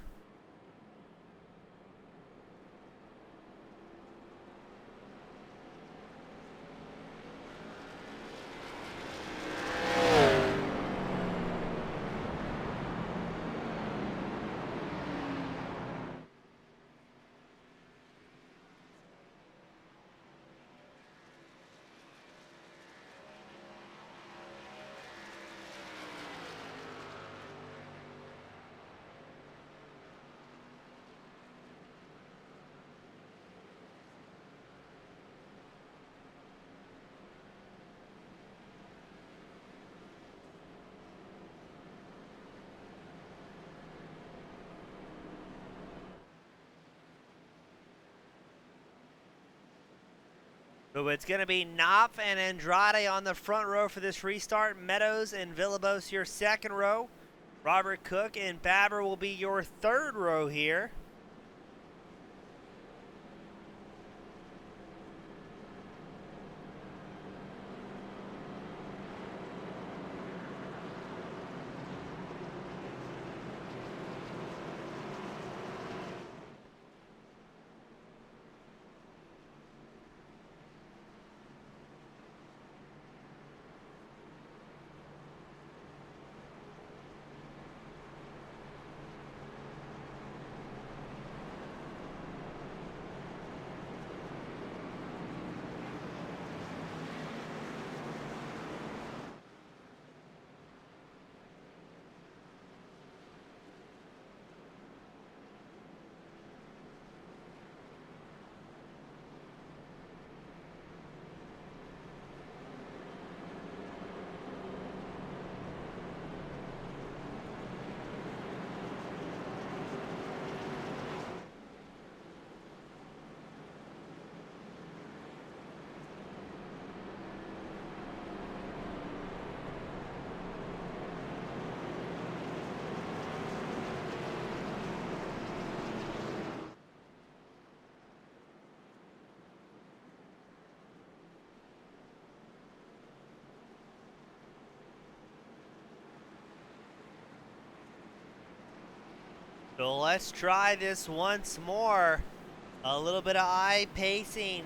So it's going to be Knopf and Andrade on the front row for this restart. Meadows and Villalobos your second row. Robert Cook and Babber will be your third row here. So let's try this once more. A little bit of eye pacing.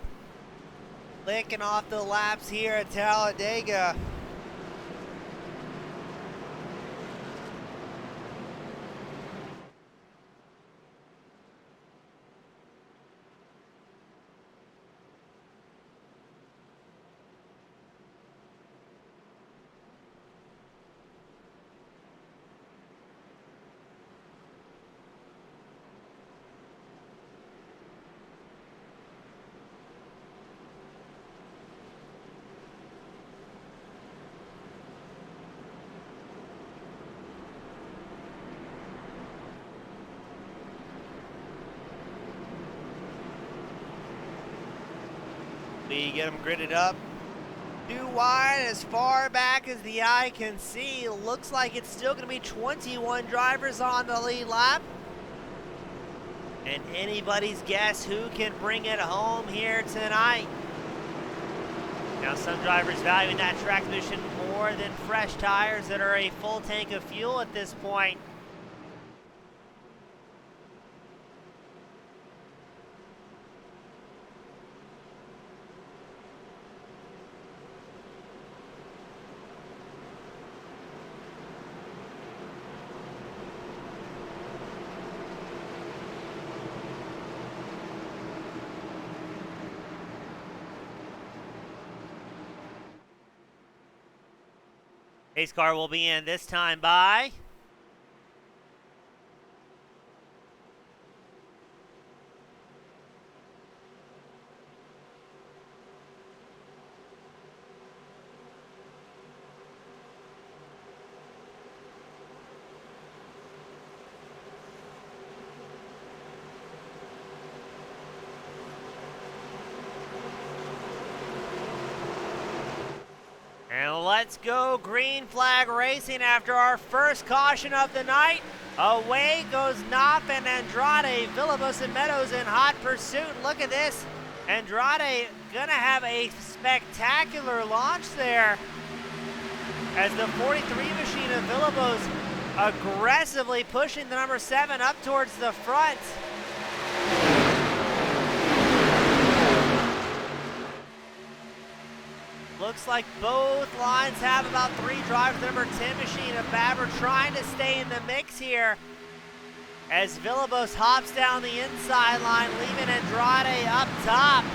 Licking off the laps here at Talladega. We get them gridded up. Too wide as far back as the eye can see. Looks like it's still going to be 21 drivers on the lead lap. And anybody's guess who can bring it home here tonight. Now some drivers valuing that track position more than fresh tires that are a full tank of fuel at this point. Pace car will be in this time by and let's go green flag racing after our first caution of the night. Away goes Knopf and Andrade. Villalobos and Meadows in hot pursuit. Look at this. Andrade gonna have a spectacular launch there as the 43 machine of Villalobos aggressively pushing the number 7 up towards the front. Looks like both lines have about 3 drivers. The number 10 machine of Babber trying to stay in the mix here as Villalobos hops down the inside line, leaving Andrade up top.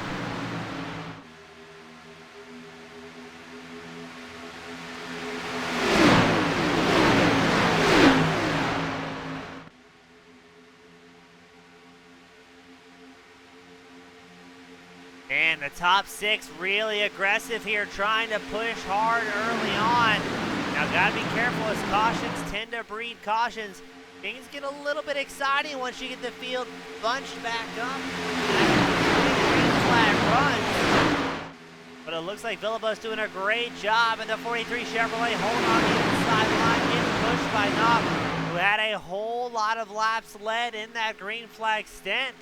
And the top 6 really aggressive here, trying to push hard early on. Now gotta be careful as cautions tend to breed cautions. Things get a little bit exciting once you get the field bunched back up. Green flag runs. But it looks like Villalobos doing a great job in the 43 Chevrolet, holding on the inside line, getting pushed by Knopf, who had a whole lot of laps led in that green flag stint.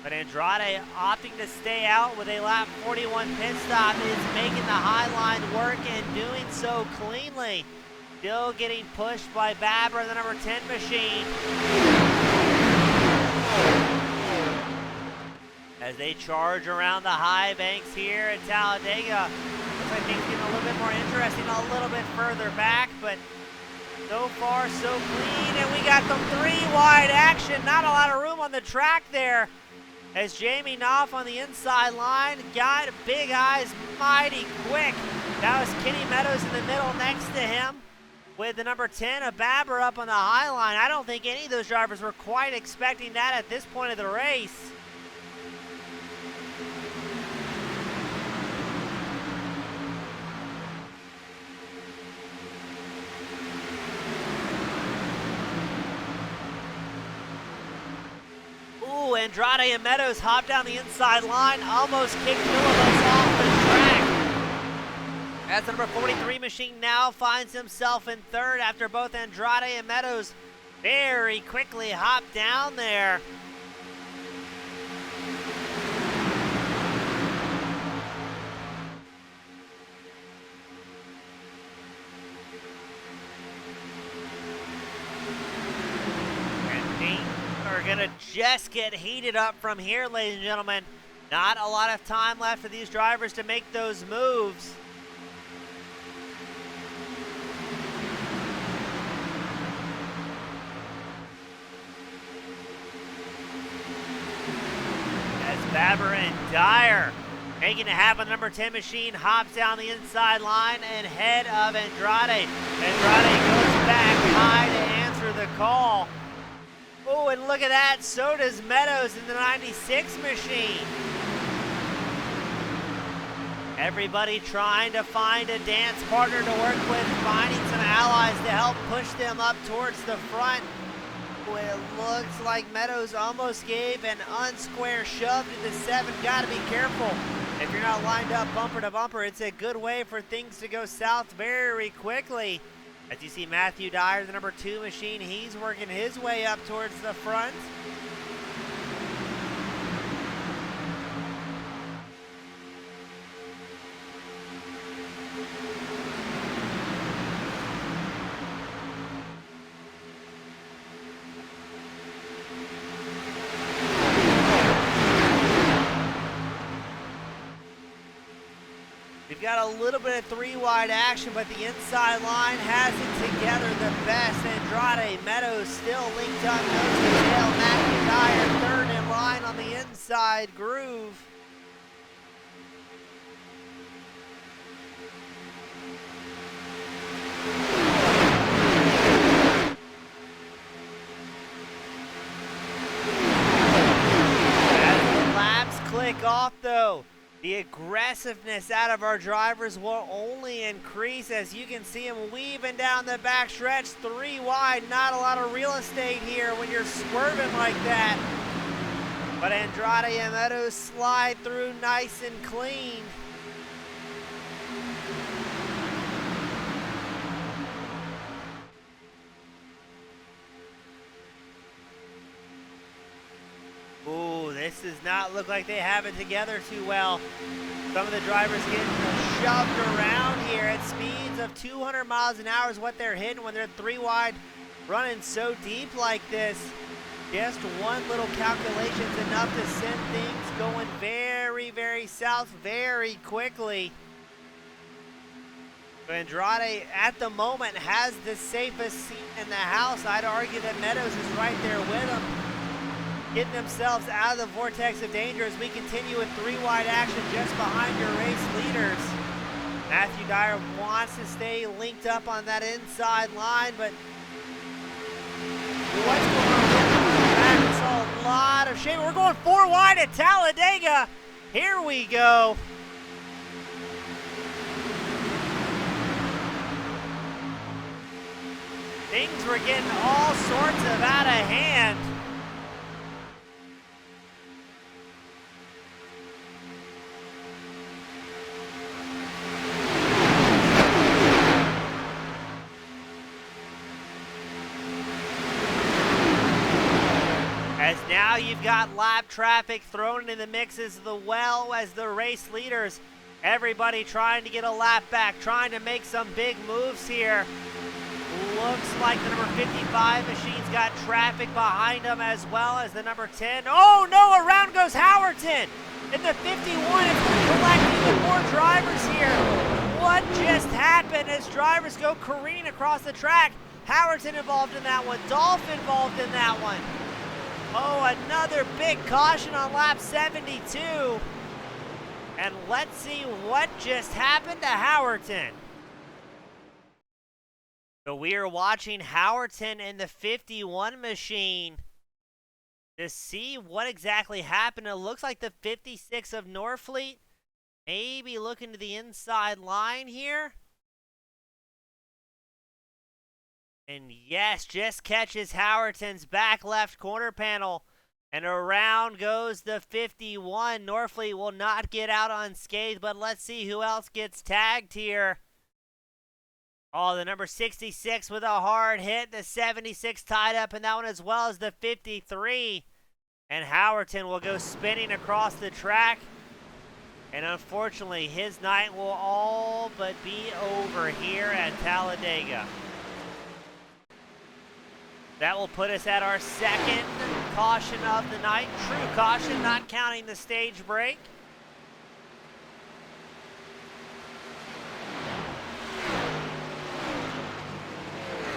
But Andrade opting to stay out with a lap 41 pit stop is making the high line work and doing so cleanly. Still getting pushed by Babber, the number 10 machine. As they charge around the high banks here at Talladega. Looks like things getting a little bit more interesting a little bit further back, but so far so clean. And we got the 3 wide action. Not a lot of room on the track there, as Jamie Knopf on the inside line got big eyes mighty quick. That was Kenny Meadows in the middle next to him with the number 10 of Babber up on the high line. I don't think any of those drivers were quite expecting that at this point of the race. Ooh, Andrade and Meadows hop down the inside line, almost kicked Villalobos off the track. As the number 43 machine now finds himself in third after both Andrade and Meadows very quickly hop down there. Are gonna just get heated up from here, ladies and gentlemen. Not a lot of time left for these drivers to make those moves. As Babber and Dyer making it happen, the number 10 machine hops down the inside line and head of Andrade. Andrade goes back high to answer the call. Oh, and look at that, so does Meadows in the 96 machine. Everybody trying to find a dance partner to work with, finding some allies to help push them up towards the front. It looks like Meadows almost gave an unsquare shove to the 7. Got to be careful. If you're not lined up bumper to bumper, it's a good way for things to go south very quickly. As you see Matthew Dyer, the number 2 machine, he's working his way up towards the front. We've got a little bit of 3-wide action, but the inside line has it together the best. Andrade, Meadows still linked up nose to tail. Matthew Dyer 3rd in line on the inside groove. As the laps click off though, the aggressiveness out of our drivers will only increase as you can see them weaving down the back stretch 3 wide. Not a lot of real estate here when you're swerving like that. But Andrade and Meadows slide through nice and clean. Ooh, this does not look like they have it together too well. Some of the drivers getting shoved around here at speeds of 200 miles an hour is what they're hitting when they're 3 wide, running so deep like this. Just one little calculation is enough to send things going very, very south very quickly. Andrade at the moment has the safest seat in the house. I'd argue that Meadows is right there with him, getting themselves out of the vortex of danger as we continue with 3 wide action just behind your race leaders. Matthew Dyer wants to stay linked up on that inside line, but what's going on with the track? We saw a lot of shape. We're going 4 wide at Talladega. Here we go. Things were getting all sorts of out of hand. As now you've got lap traffic thrown in the mix as well as the race leaders. Everybody trying to get a lap back, trying to make some big moves here. Looks like the number 55 machine's got traffic behind them as well as the number 10. Oh no, around goes Howerton. In the 51, it's going to collect even more drivers here. What just happened as drivers go careening across the track? Howerton involved in that one, Dolph involved in that one. Oh, another big caution on lap 72. And let's see what just happened to Howerton. So we are watching Howerton in the 51 machine to see what exactly happened. It looks like the 56 of Norfleet maybe looking to the inside line here. And yes, just catches Howerton's back left corner panel. And around goes the 51. Norfleet will not get out unscathed, but let's see who else gets tagged here. Oh, the number 66 with a hard hit. The 76 tied up in that one as well as the 53. And Howerton will go spinning across the track. And unfortunately, his night will all but be over here at Talladega. That will put us at our second caution of the night. True caution, not counting the stage break.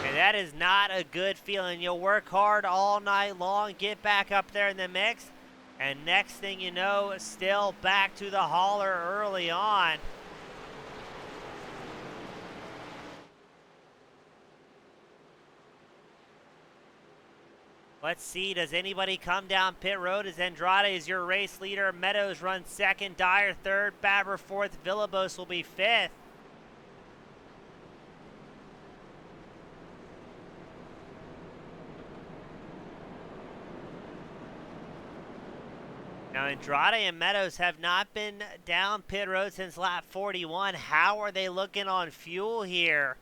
And that is not a good feeling. You'll work hard all night long, get back up there in the mix, and next thing you know, still back to the hauler early on. Let's see, does anybody come down pit road? As Andrade is your race leader. Meadows runs second, Dyer third, Faber fourth, Villalobos will be fifth. Now, Andrade and Meadows have not been down pit road since lap 41. How are they looking on fuel here?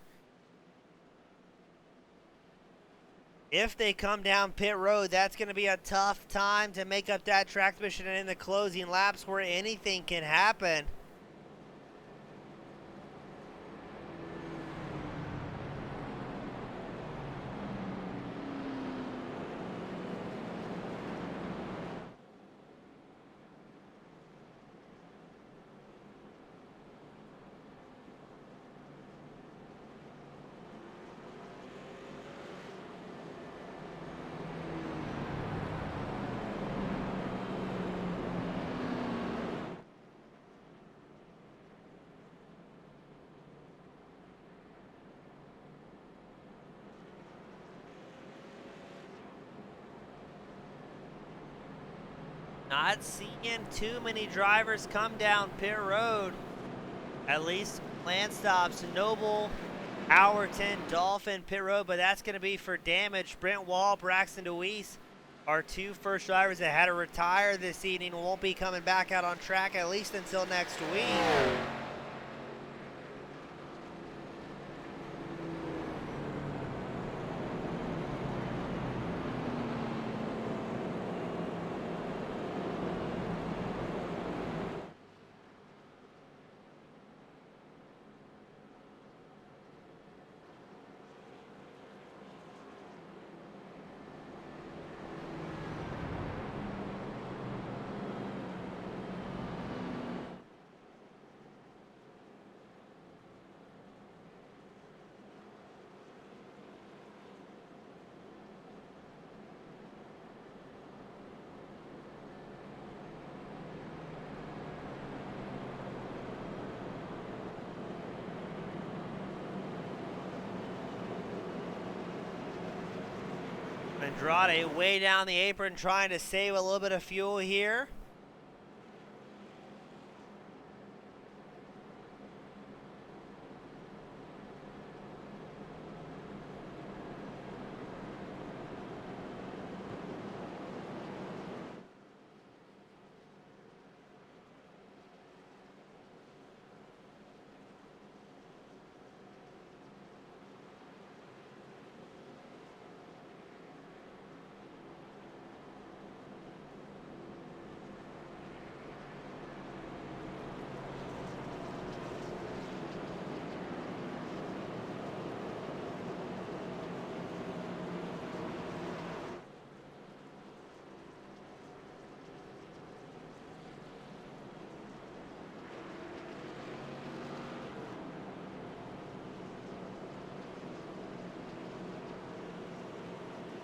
If they come down pit road, that's going to be a tough time to make up that track position in the closing laps where anything can happen. Not seeing too many drivers come down pit road. At least land stops. Noble, Howerton, Dolphin, pit road, but that's going to be for damage. Brent Wall, Braxton DeWeese, our two first drivers that had to retire this evening, won't be coming back out on track at least until next week. Andrade way down the apron trying to save a little bit of fuel here.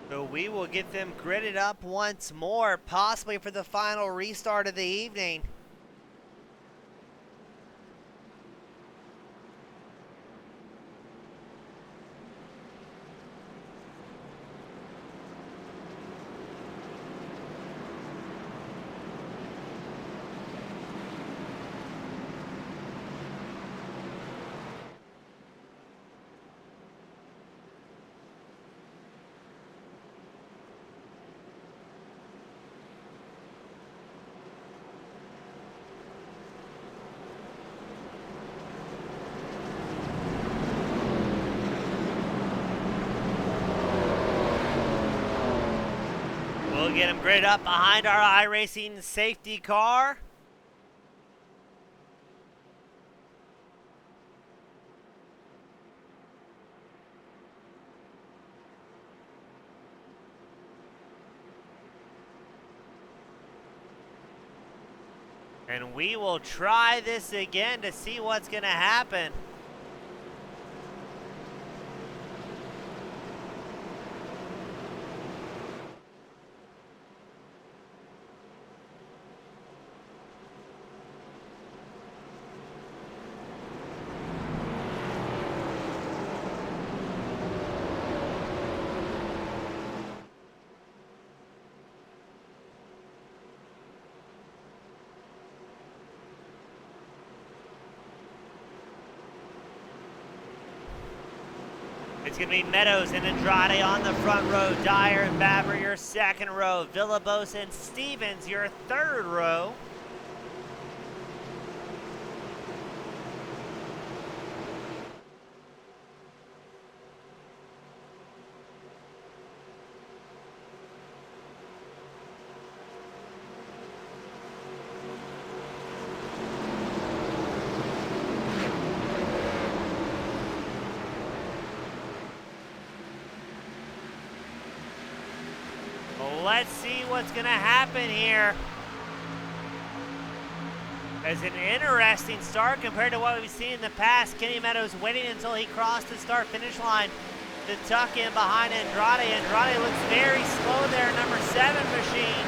So we will get them gridded up once more, possibly for the final restart of the evening. We'll get him gridded up behind our iRacing safety car. And we will try this again to see what's going to happen. It's going to be Meadows and Andrade on the front row. Dyer and Babber, your second row. Villalobos and Stevens, your third row. Let's see what's going to happen here. It's an interesting start compared to what we've seen in the past. Kenny Meadows waiting until he crossed the start-finish line to tuck in behind Andrade. Andrade looks very slow there, number 7 machine.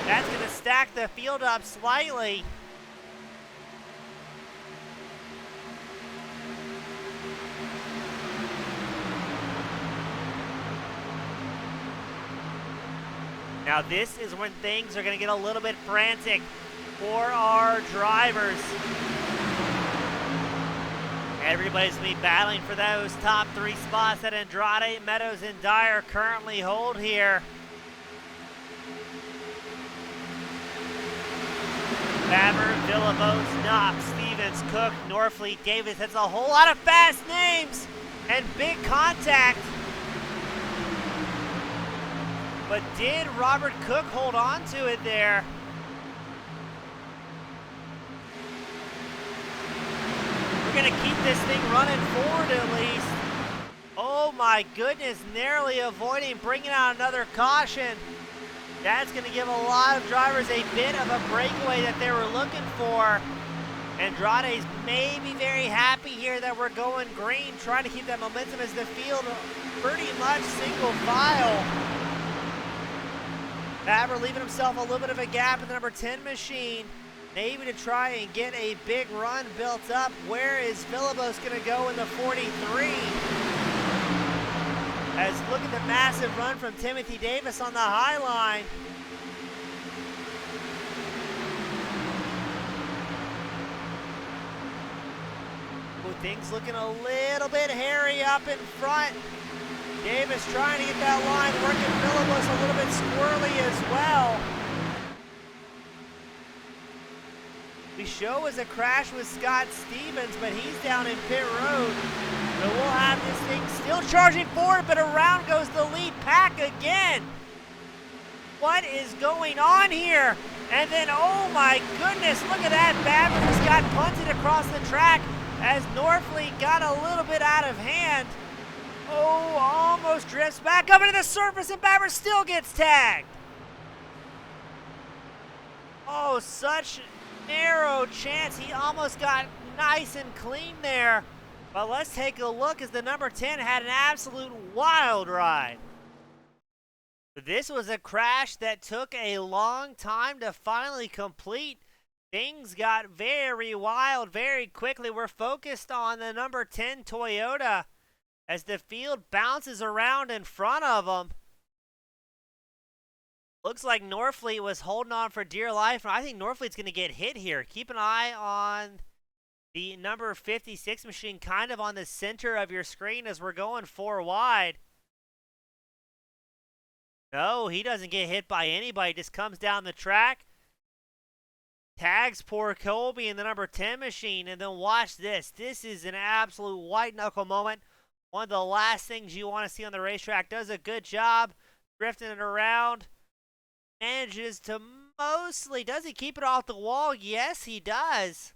That's going to stack the field up slightly. Now this is when things are going to get a little bit frantic for our drivers. Everybody's going to be battling for those top 3 spots that Andrade, Meadows, and Dyer currently hold here. Babber, Villalobos, Knox, Stevens, Cook, Norfleet, Davis. That's a whole lot of fast names and big contact. But did Robert Cook hold on to it there? We're going to keep this thing running forward at least. Oh my goodness, narrowly avoiding bringing out another caution. That's going to give a lot of drivers a bit of a breakaway that they were looking for. Andrade's maybe very happy here that we're going green, trying to keep that momentum as the field pretty much single file. Babber leaving himself a little bit of a gap in the number 10 machine, maybe to try and get a big run built up. Where is Villalobos going to go in the 43? As look at the massive run from Timothy Davis on the high line. Ooh, things looking a little bit hairy up in front. Davis trying to get that line working. Villalobos a little bit squirrely as well. We show as a crash with Scott Stevens, but he's down in pit road. So we'll have this thing still charging forward, but around goes the lead pack again. What is going on here? And then, oh my goodness, look at that. Babber just got punted across the track as Norfleet got a little bit out of hand. Oh, almost drifts back up into the surface, and Babber still gets tagged. Oh, such narrow chance. He almost got nice and clean there. But let's take a look as the number 10 had an absolute wild ride. This was a crash that took a long time to finally complete. Things got very wild very quickly. We're focused on the number 10 Toyota as the field bounces around in front of them. Looks like Norfleet was holding on for dear life. I think Norfleet's going to get hit here. Keep an eye on the number 56 machine kind of on the center of your screen as we're going 4 wide. No, he doesn't get hit by anybody. Just comes down the track. Tags poor Colby in the number 10 machine. And then watch this. This is an absolute white knuckle moment. One of the last things you want to see on the racetrack. Does a good job drifting it around. Manages to mostly, does he keep it off the wall? Yes, he does.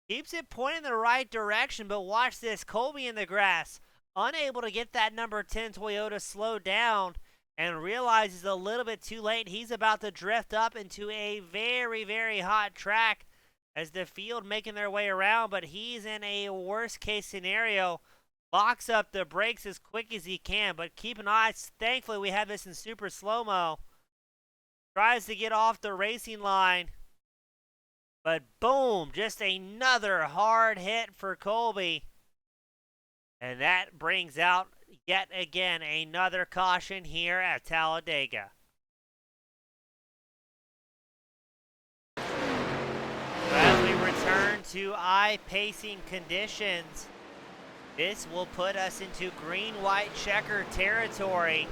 Keeps it pointing in the right direction, but watch this. Colby in the grass, unable to get that number 10 Toyota slowed down, and realizes a little bit too late. He's about to drift up into a very, very hot track as the field making their way around, but he's in a worst case scenario. Locks up the brakes as quick as he can, but keep an eye. Thankfully, we have this in super slow-mo. Tries to get off the racing line. But boom, just another hard hit for Colby. And that brings out, yet again, another caution here at Talladega. As we return to eye-pacing conditions, This will put us into green-white checker territory.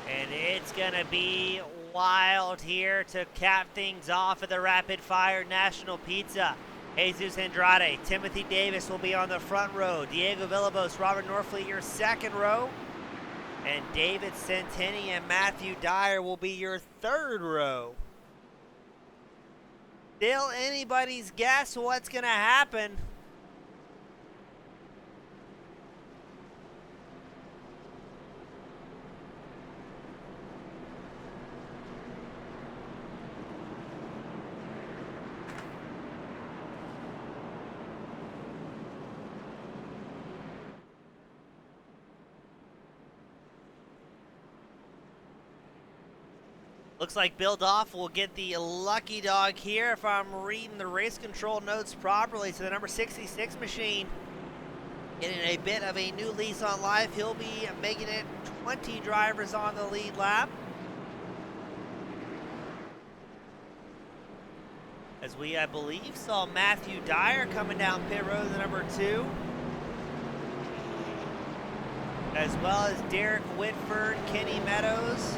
And it's going to be wild here to cap things off at the Rapid Fire National Pizza. Jesus Andrade, Timothy Davis will be on the front row. Diego Villalobos, Robert Norfleet, your second row. And David Centini and Matthew Dyer will be your third row. Still anybody's guess what's going to happen. Looks like Bill Doff will get the lucky dog here if I'm reading the race control notes properly. So the number 66 machine getting a bit of a new lease on life. He'll be making it 20 drivers on the lead lap. As we, I believe, saw Matthew Dyer coming down pit road, the number 2. As well as Derek Whitford, Kenny Meadows.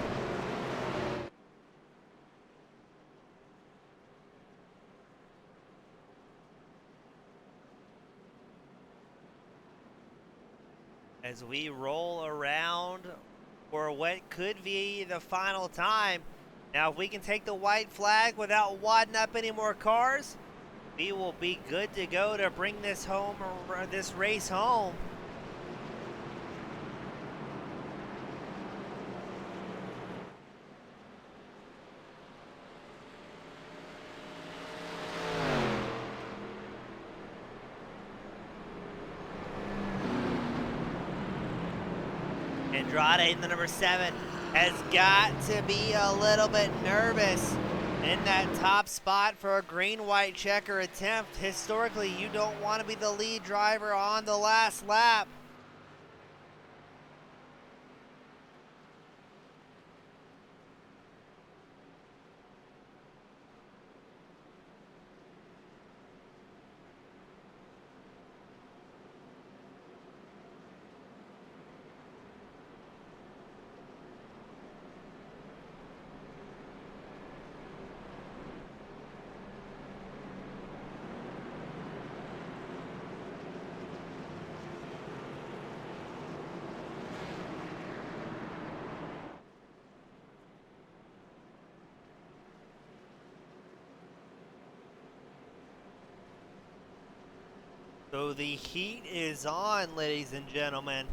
As we roll around for what could be the final time. Now, if we can take the white flag without wadding up any more cars, we will be good to go to bring this home, or this race home. Andrade in the number 7 has got to be a little bit nervous in that top spot for a green-white checker attempt. Historically, you don't want to be the lead driver on the last lap. So the heat is on, ladies and gentlemen.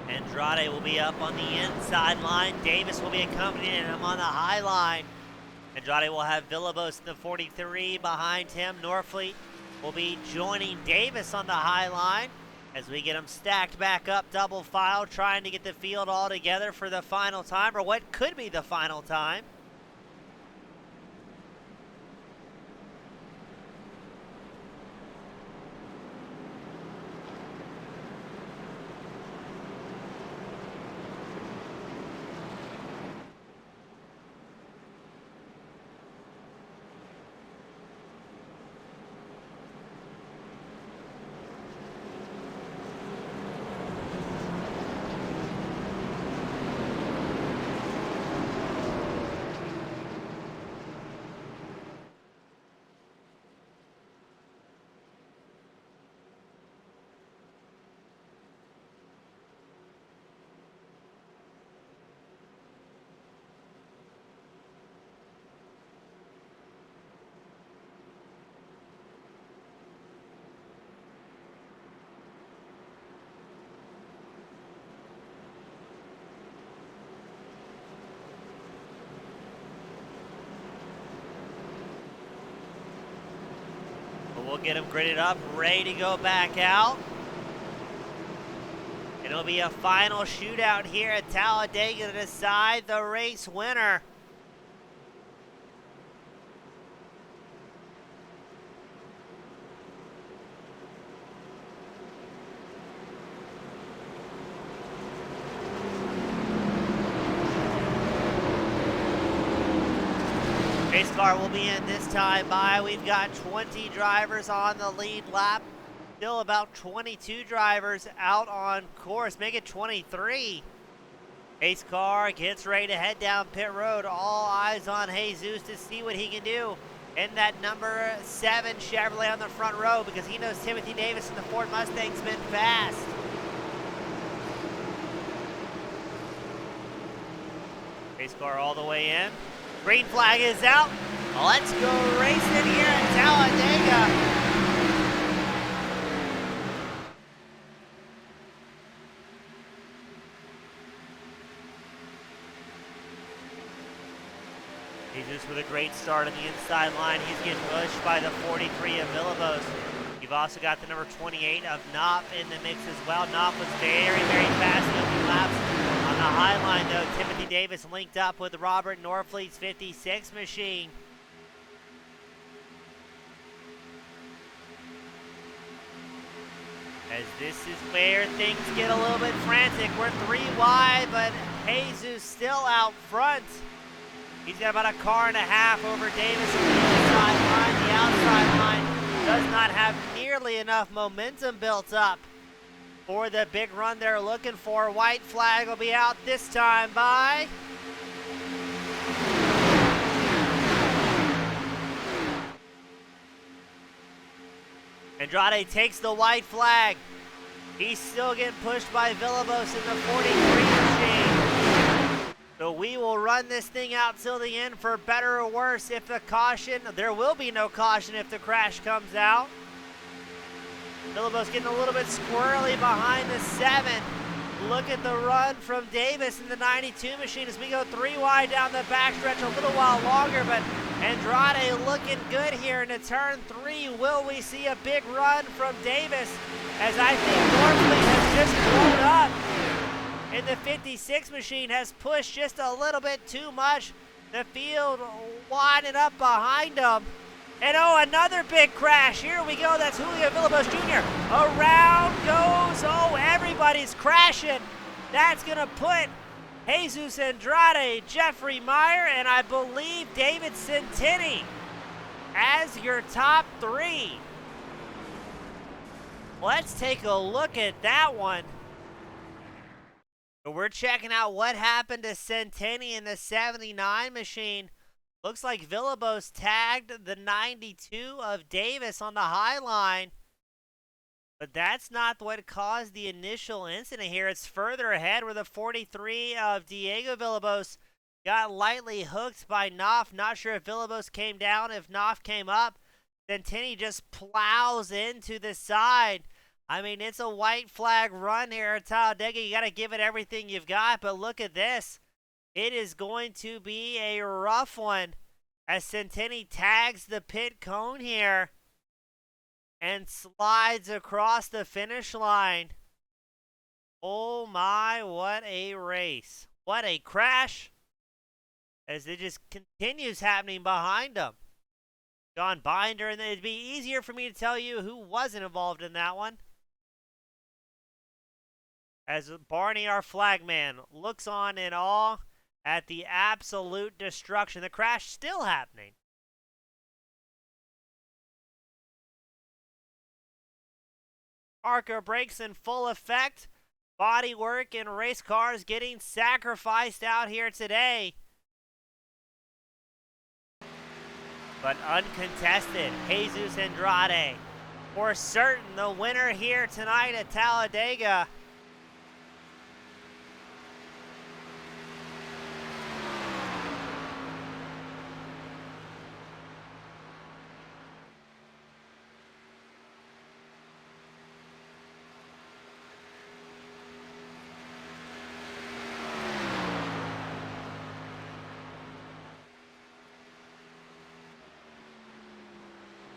Andrade will be up on the inside line. Davis will be accompanying him on the high line. Andrade will have Villalobos in the 43 behind him. Norfleet will be joining Davis on the high line as we get them stacked back up double file, trying to get the field all together for the final time, or what could be the final time. we'll get them gridded up, ready to go back out. It'll be a final shootout here at Talladega to decide the race winner. Race car will be in this time by. We've got 20 drivers on the lead lap. Still about 22 drivers out on course. Make it 23. Race car gets ready to head down pit road. All eyes on Jesus to see what he can do in that number 7 Chevrolet on the front row, because he knows Timothy Davis and the Ford Mustang's been fast. Race car all the way in. Green flag is out. Let's go racing here at Talladega. Jesus with a great start on the inside line. He's getting pushed by the 43 of Villalobos. You've also got the number 28 of Knopf in the mix as well. Knopf was very, very fast in opening laps. On the high line, though, Timothy Davis linked up with Robert Norfleet's 56 machine. As this is where things get a little bit frantic. We're 3 wide, but Jesus still out front. He's got about a car and a half over Davis on the inside line. The outside line does not have nearly enough momentum built up for the big run they're looking for. White flag will be out this time by. Andrade takes the white flag. He's still getting pushed by Villalobos in the 43 machine. So we will run this thing out till the end for better or worse. If the caution, there will be no caution if the crash comes out. Villalobos getting a little bit squirrely behind the 7. Look at the run from Davis in the 92 machine as we go 3 wide down the backstretch a little while longer, but Andrade looking good here into turn 3. Will we see a big run from Davis, as I think Norfleet has just blown up? And the 56 machine has pushed just a little bit too much. The field winding up behind him. And oh, another big crash. Here we go. That's Julio Villalobos Jr. Around goes. Oh, everybody's crashing. That's going to put Jesus Andrade, Jeffrey Meyer, and I believe David Centini as your top 3. Let's take a look at that one. We're checking out what happened to Centini in the 79 machine. Looks like Villalobos tagged the 92 of Davis on the high line. But that's not what caused the initial incident here. It's further ahead where the 43 of Diego Villalobos got lightly hooked by Knopf. Not sure if Villalobos came down, if Knopf came up. Centini just plows into the side. I mean, it's a white flag run here at Talladega. You got to give it everything you've got, but look at this. It is going to be a rough one as Centini tags the pit cone here and slides across the finish line. Oh my, what a race. What a crash, as it just continues happening behind him. John Binder, and it'd be easier for me to tell you who wasn't involved in that one, as Barney, our flagman, looks on in awe at the absolute destruction. The crash still happening. ARCA brakes in full effect. Bodywork and race cars getting sacrificed out here today. But uncontested, Jesus Andrade, for certain the winner here tonight at Talladega.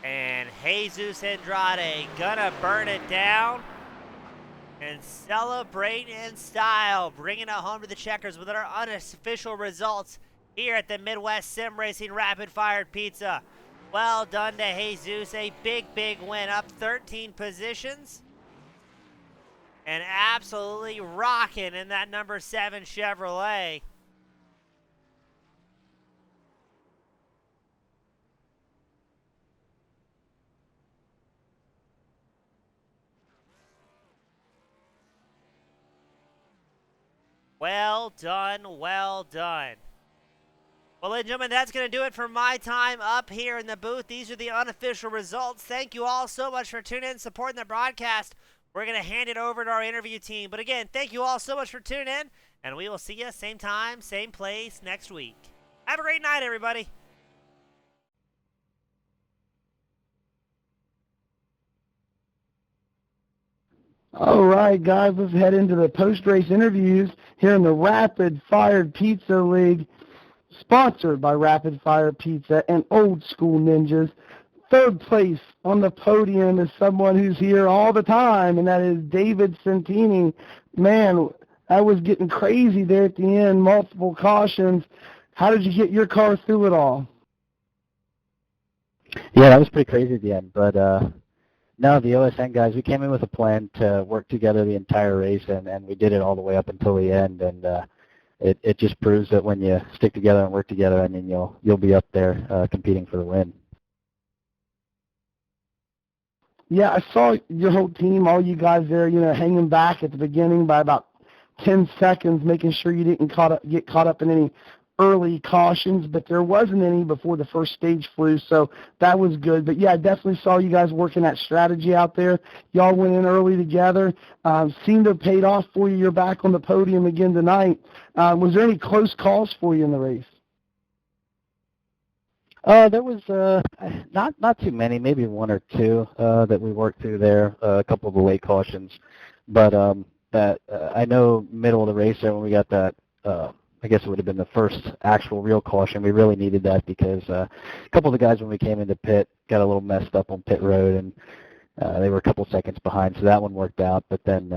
And And Jesus Andrade gonna burn it down and celebrate in style, bringing it home to the checkers with our unofficial results here at the Midwest Sim Racing Rapid Fired Pizza. Well done to Jesus, a big win, up 13 positions. And absolutely rocking in that number 7 Chevrolet. Well done, well done. Well, ladies and gentlemen, that's going to do it for my time up here in the booth. These are the unofficial results. Thank you all so much for tuning in and supporting the broadcast. We're going to hand it over to our interview team. But again, thank you all so much for tuning in, and we will see you same time, same place next week. Have a great night, everybody. All right, guys, let's head into the post-race interviews here in the Rapid Fired Pizza League, sponsored by Rapid Fire Pizza and Old School Ninjas. Third place on the podium is someone who's here all the time, and that is David Centini. Man, that was getting crazy there at the end, multiple cautions. How did you get your car through it all? Yeah, that was pretty crazy at the end, but no, the OSN guys, we came in with a plan to work together the entire race, and we did it all the way up until the end, and it just proves that when you stick together and work together, I mean, you'll be up there competing for the win. Yeah, I saw your whole team, all you guys there, hanging back at the beginning by about 10 seconds, making sure you didn't get caught up in any early cautions, but there wasn't any before the first stage flew, so that was good. But yeah, I definitely saw you guys working that strategy out there. Y'all went in early together. Seemed to have paid off for you. You're back on the podium again tonight. Was there any close calls for you in the race? There was not too many, maybe one or two that we worked through there, a couple of the late cautions. But I know middle of the race there when we got that, I guess it would have been the first actual real caution. We really needed that because a couple of the guys when we came into pit got a little messed up on pit road, and they were a couple seconds behind, so that one worked out. But then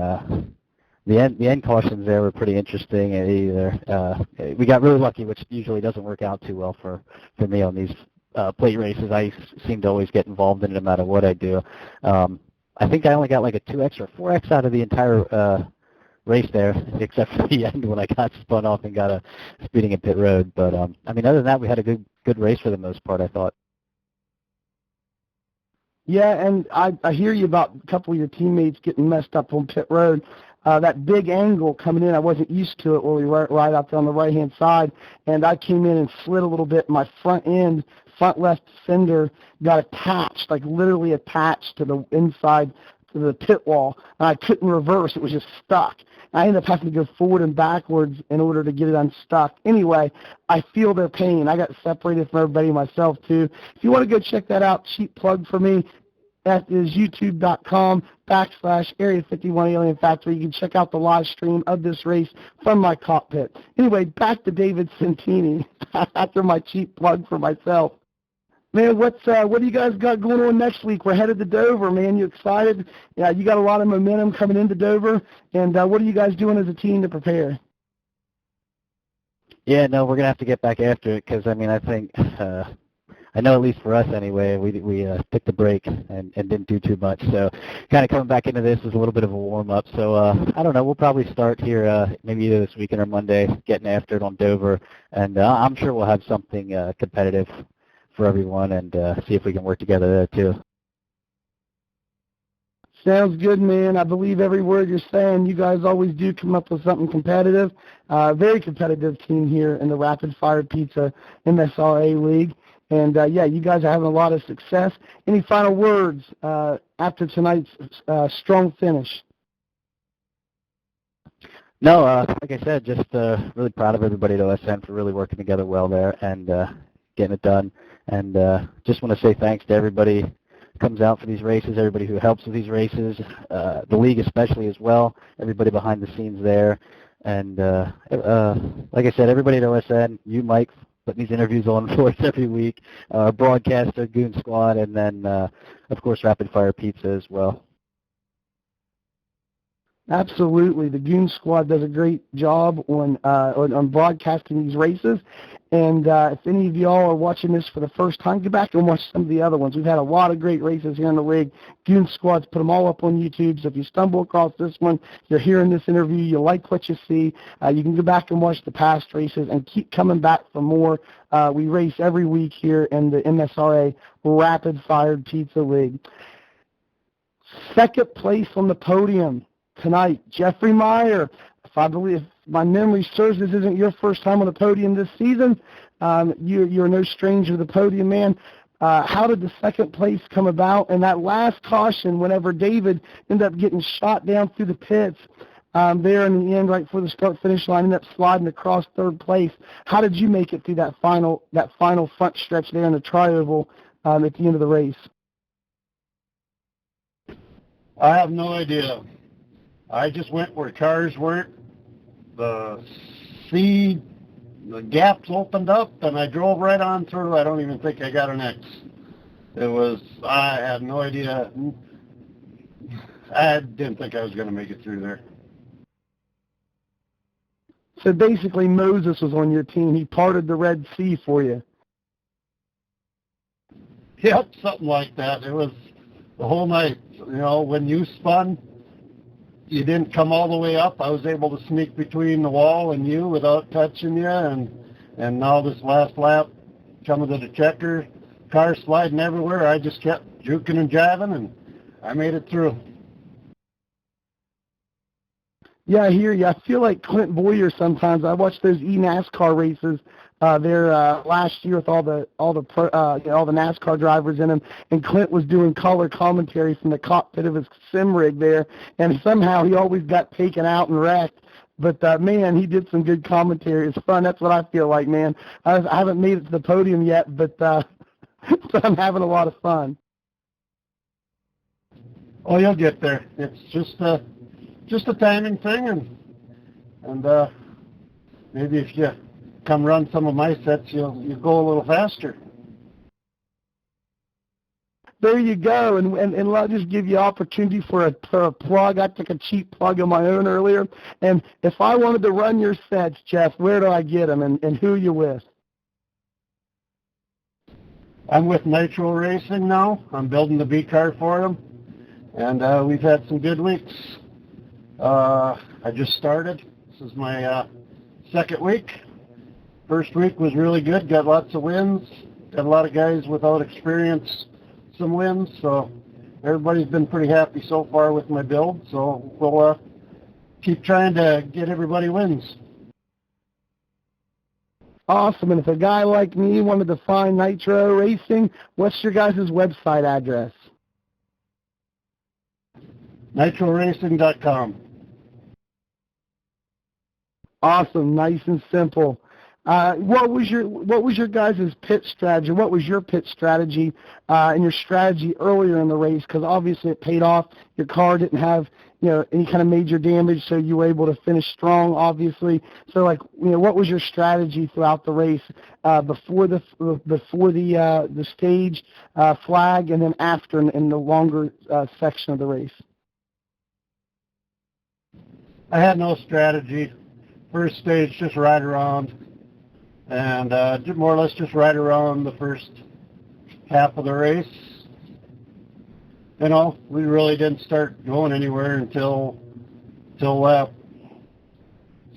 the end cautions there were pretty interesting. We got really lucky, which usually doesn't work out too well for me on these plate races. I seem to always get involved in it no matter what I do. I think I only got like a 2X or 4X out of the entire race there, except for the end when I got spun off and got a speeding at pit road. But I mean, other than that, we had a good race for the most part, I thought. Yeah, and I hear you about a couple of your teammates getting messed up on pit road. That big angle coming in, I wasn't used to it when we were right out there on the right-hand side, and I came in and slid a little bit. My front left fender got attached, like literally attached to the inside to the pit wall, and I couldn't reverse. It was just stuck. I ended up having to go forward and backwards in order to get it unstuck. Anyway, I feel their pain. I got separated from everybody myself, too. If you want to go check that out, cheap plug for me, that is youtube.com/Area 51 Alien Factory. You can check out the live stream of this race from my cockpit. Anyway, back to David Centini after my cheap plug for myself. Man, what do you guys got going on next week? We're headed to Dover, man. You excited? Yeah, you got a lot of momentum coming into Dover. And what are you guys doing as a team to prepare? Yeah, no, we're gonna have to get back after it because I mean, I think I know at least for us anyway, we took the break and didn't do too much. So kind of coming back into this is a little bit of a warm up. So I don't know, we'll probably start here maybe either this weekend or Monday, getting after it on Dover, and I'm sure we'll have something competitive for everyone and see if we can work together there too. Sounds good, man. I believe every word you're saying. You guys always do come up with something competitive. Very competitive team here in the Rapid Fire Pizza MSRA League. And, yeah, you guys are having a lot of success. Any final words after tonight's strong finish? No, like I said, just really proud of everybody at OSN for really working together well there and getting it done. And just want to say thanks to everybody who comes out for these races, everybody who helps with these races, the league especially as well, everybody behind the scenes there. And like I said, everybody at OSN, you, Mike, putting these interviews on for us every week. Broadcaster, Goon Squad, and then, of course, Rapid Fire Pizza as well. Absolutely. The Goon Squad does a great job on broadcasting these races. And if any of y'all are watching this for the first time, go back and watch some of the other ones. We've had a lot of great races here in the league. Goon Squad's put them all up on YouTube. So if you stumble across this one, you're hearing this interview, you like what you see, you can go back and watch the past races and keep coming back for more. We race every week here in the MSRA Rapid Fire Pizza League. Second place on the podium tonight, Jeffrey Meyer. If my memory serves, this isn't your first time on the podium this season. You're no stranger to the podium, man. How did the second place come about? And that last caution, whenever David ended up getting shot down through the pits, there in the end, right before the start-finish line, ended up sliding across third place. How did you make it through that final front stretch there in the tri-oval at the end of the race? I have no idea. I just went where cars weren't. The gaps opened up, and I drove right on through. I don't even think I got an X. I had no idea. I didn't think I was going to make it through there. So basically, Moses was on your team. He parted the Red Sea for you. Yep, something like that. It was the whole night. You know, when you spun, you didn't come all the way up. I was able to sneak between the wall and you without touching you, and now this last lap, coming to the checker, cars sliding everywhere. I just kept juking and jiving, and I made it through. Yeah, I hear you. I feel like Clint Boyer sometimes. I watched those NASCAR races there last year with all the NASCAR drivers in them, and Clint was doing color commentary from the cockpit of his sim rig there, and somehow he always got taken out and wrecked. But man, he did some good commentary. It's fun. That's what I feel like, man. I haven't made it to the podium yet, but but I'm having a lot of fun. Oh, you'll get there. It's just a timing thing, and maybe if you come run some of my sets, you'll go a little faster. There you go, and I'll just give you opportunity for a plug. I took a cheap plug on my own earlier, and if I wanted to run your sets, Jeff, where do I get them, and who are you with? I'm with Nitro Racing now. I'm building the B car for them, and we've had some good weeks. I just started. This is my second week. First week was really good. Got lots of wins. Got a lot of guys without experience, some wins. So everybody's been pretty happy so far with my build. So we'll keep trying to get everybody wins. Awesome. And if a guy like me wanted to find Nitro Racing, what's your guys' website address? NitroRacing.com. Awesome, nice and simple. What was your guys' pit strategy? What was your pit strategy and your strategy earlier in the race? Because obviously it paid off. Your car didn't have any kind of major damage, so you were able to finish strong. Obviously, so what was your strategy throughout the race before the stage flag and then after in the longer section of the race? I had no strategy. First stage, just ride around, and more or less just ride around the first half of the race. We really didn't start going anywhere until lap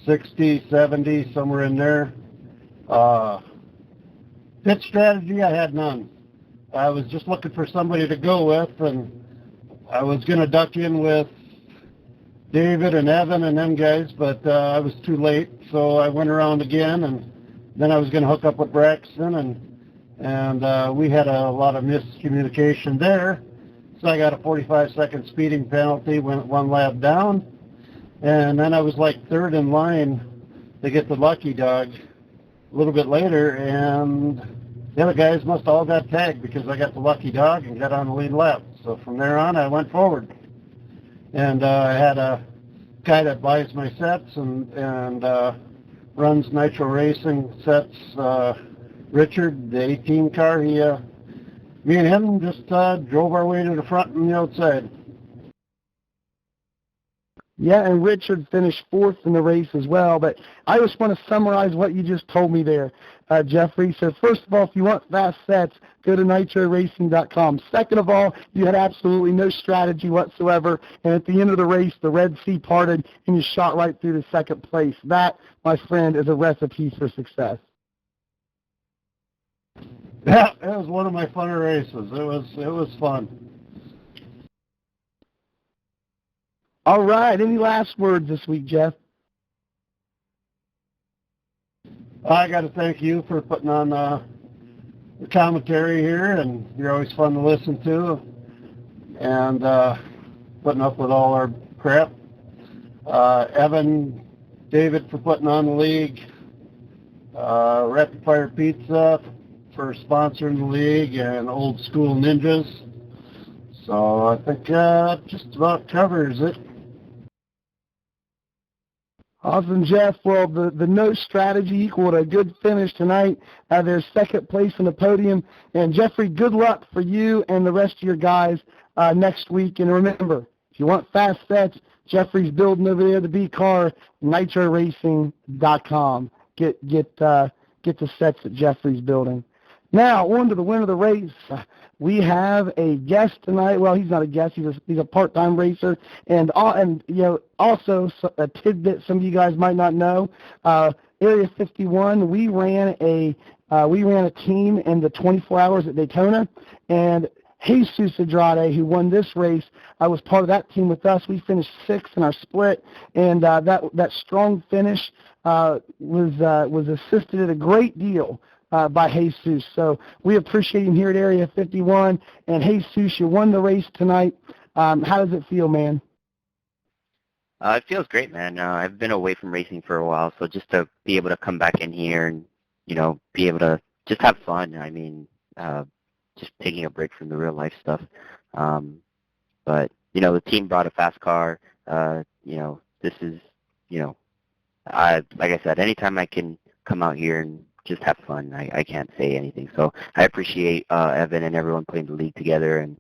60, 70, somewhere in there. Pit strategy, I had none. I was just looking for somebody to go with, and I was going to duck in with David and Evan and them guys, but I was too late, so I went around again, and then I was going to hook up with Braxton, and we had a lot of miscommunication there, so I got a 45-second speeding penalty, went one lap down, and then I was like third in line to get the lucky dog a little bit later, and the other guys must all got tagged because I got the lucky dog and got on the lead lap. So from there on, I went forward. And I had a guy that buys my sets and runs Nitro Racing sets Richard, the 18 car, me and him just drove our way to the front and the outside. Yeah, and Richard finished fourth in the race as well. But I just want to summarize what you just told me there, Jeffrey. So first of all, if you want fast sets, go to nitroracing.com. Second of all, you had absolutely no strategy whatsoever. And at the end of the race, the Red Sea parted and you shot right through to second place. That, my friend, is a recipe for success. Yeah, it was one of my funner races. It was fun. All right. Any last words this week, Jeff? I got to thank you for putting on the commentary here, and you're always fun to listen to, and putting up with all our crap. Evan, David for putting on the league, Rapid Fire Pizza for sponsoring the league, and Old School Ninjas. So I think just about covers it. Awesome, Jeff. Well, the no strategy equaled a good finish tonight. There's second place on the podium. And, Jeffrey, good luck for you and the rest of your guys next week. And remember, if you want fast sets, Jeffrey's building over there the B-Car, nitroracing.com. Get the sets that Jeffrey's building. Now, on to the winner of the race. We have a guest tonight. Well, he's not a guest. He's a part-time racer. And also a tidbit some of you guys might not know. Area 51. We ran a team in the 24 hours at Daytona, and Jesus Andrade, who won this race, was part of that team with us. We finished sixth in our split, and that strong finish was assisted a great deal by Jesus. So we appreciate him here at Area 51. And Jesus, you won the race tonight. How does it feel, man? It feels great, man. I've been away from racing for a while, so just to be able to come back in here and, be able to just have fun. I mean, just taking a break from the real life stuff. But, the team brought a fast car. This is, like I said, anytime I can come out here and just have fun, I can't say anything. So I appreciate Evan and everyone putting the league together and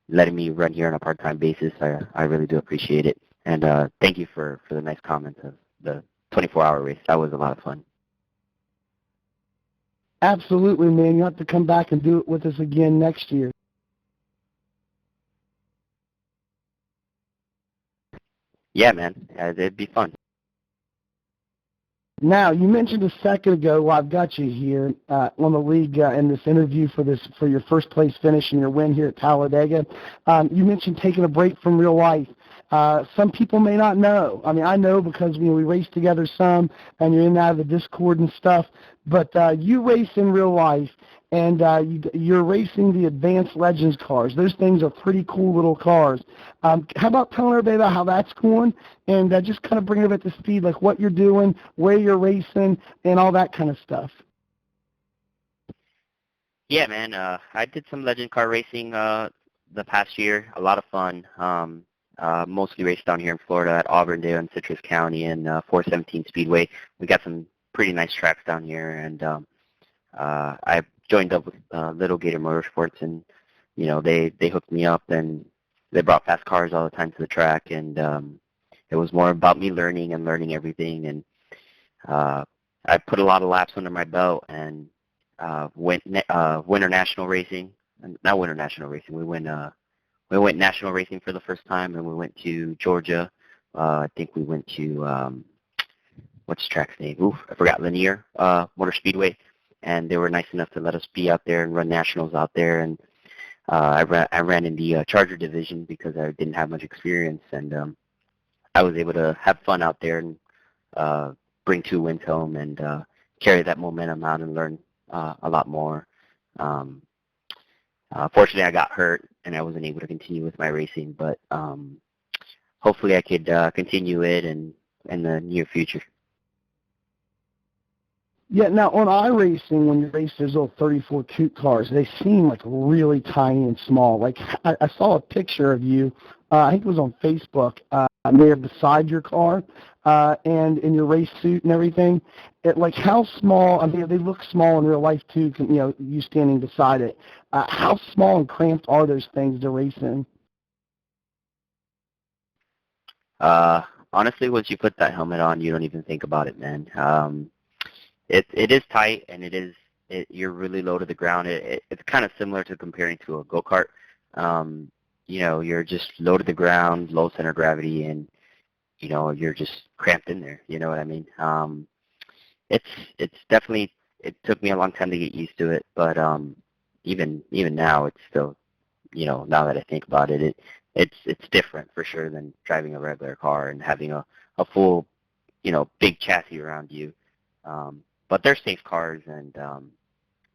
letting me run here on a part-time basis. I really do appreciate it. And thank you for the nice comments of the 24-hour race. That was a lot of fun. Absolutely, man. You have to come back and do it with us again next year. Yeah, man. It'd be fun. Now, you mentioned a second ago, I've got you here on the league in this interview for your first place finish and your win here at Talladega. You mentioned taking a break from real life. Some people may not know. I mean, I know because we race together some, and you're in and out of the Discord and stuff. But you race in real life, and you're racing the Advanced Legends cars. Those things are pretty cool little cars. How about telling everybody about how that's going, and just kind of bring it up to speed, like what you're doing, where you're racing, and all that kind of stuff. Yeah, man. I did some Legend car racing the past year. A lot of fun. Mostly raced down here in Florida at Auburndale and Citrus County and 417 Speedway. We got some pretty nice tracks down here, and I joined up with Little Gator Motorsports, and they hooked me up, and they brought fast cars all the time to the track, and it was more about me learning everything, and I put a lot of laps under my belt and went Winter National Racing. Not Winter National Racing. We went national racing for the first time, and we went to Georgia. I think we went to what's the track's name? Oof, I forgot. Lanier Motor Speedway, and they were nice enough to let us be out there and run nationals out there. And I ran in the Charger division because I didn't have much experience, and I was able to have fun out there and bring 2 wins home and carry that momentum out and learn a lot more. Fortunately, I got hurt, and I wasn't able to continue with my racing, but hopefully I could continue it in the near future. Yeah, now on iRacing, when you race those little 34 coupe cars, they seem like really tiny and small. Like I saw a picture of you I think it was on Facebook, there beside your car, and in your race suit and everything. Like how small, I mean, they look small in real life too, you standing beside it. How small and cramped are those things to race in? Honestly, once you put that helmet on, you don't even think about it, man. It is tight, and you're really low to the ground. It's kind of similar to comparing to a go-kart. You're just low to the ground, low center of gravity, and you're just cramped in there. You know what I mean? It's definitely, it took me a long time to get used to it, but even now, it's still, now that I think about it, it's different for sure than driving a regular car and having a full, big chassis around you. But they're safe cars, and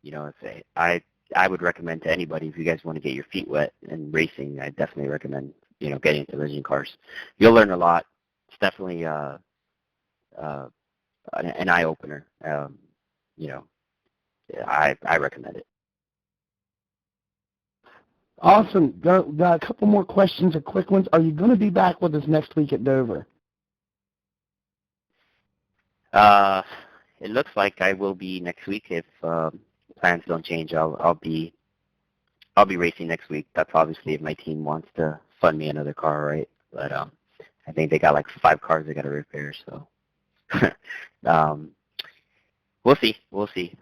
if I would recommend to anybody, if you guys want to get your feet wet in racing, I definitely recommend getting into legend cars. You'll learn a lot. It's definitely an eye opener. I recommend it. Awesome. Got a couple more questions, or quick ones. Are you going to be back with us next week at Dover? It looks like I will be next week if plans don't change. I'll be racing next week. That's obviously if my team wants to fund me another car, right? But I think they got like 5 cars they got to repair. So we'll see.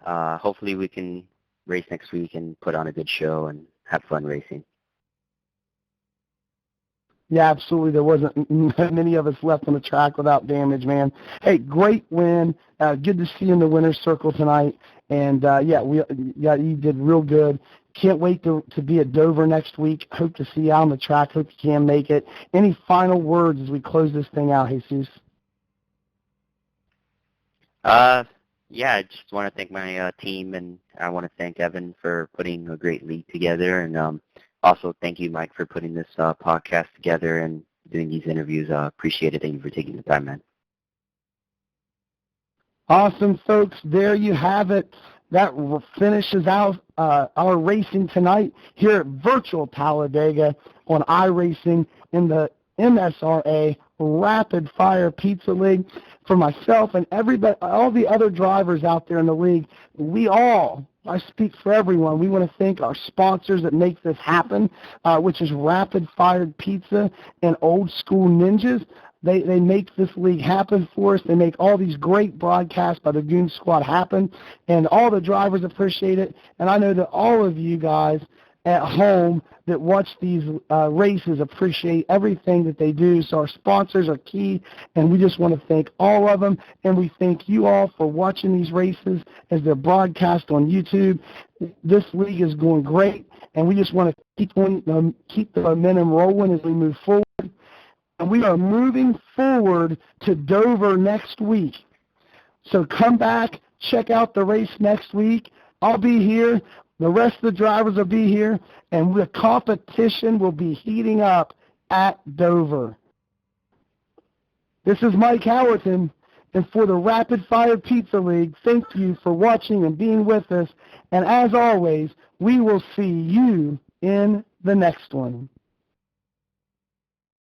Hopefully we can race next week and put on a good show and have fun racing. Yeah, absolutely. There wasn't many of us left on the track without damage, man. Hey, great win. Good to see you in the winner's circle tonight. And, you did real good. Can't wait to be at Dover next week. Hope to see you out on the track. Hope you can make it. Any final words as we close this thing out, Jesus? Yeah, I just want to thank my team, and I want to thank Evan for putting a great league together, and also thank you, Mike, for putting this podcast together and doing these interviews. Appreciate it. Thank you for taking the time, man. Awesome, folks. There you have it. That finishes out our racing tonight here at Virtual Talladega on iRacing in the MSRA Rapid Fire Pizza League. For myself and everybody, all the other drivers out there in the league, I speak for everyone, we want to thank our sponsors that make this happen, which is Rapid Fired Pizza and Old School Ninjas. They make this league happen for us. They make all these great broadcasts by the Goon Squad happen, and all the drivers appreciate it. And I know that all of you guys at home that watch these races appreciate everything that they do. So our sponsors are key, and we just want to thank all of them. And we thank you all for watching these races as they're broadcast on YouTube. This league is going great, and we just want to keep the momentum rolling as we move forward. And we are moving forward to Dover next week. So come back, check out the race next week. I'll be here. The rest of the drivers will be here, and the competition will be heating up at Dover. This is Mike Howerton, and for the Rapid Fire Pizza League, thank you for watching and being with us. And as always, we will see you in the next one.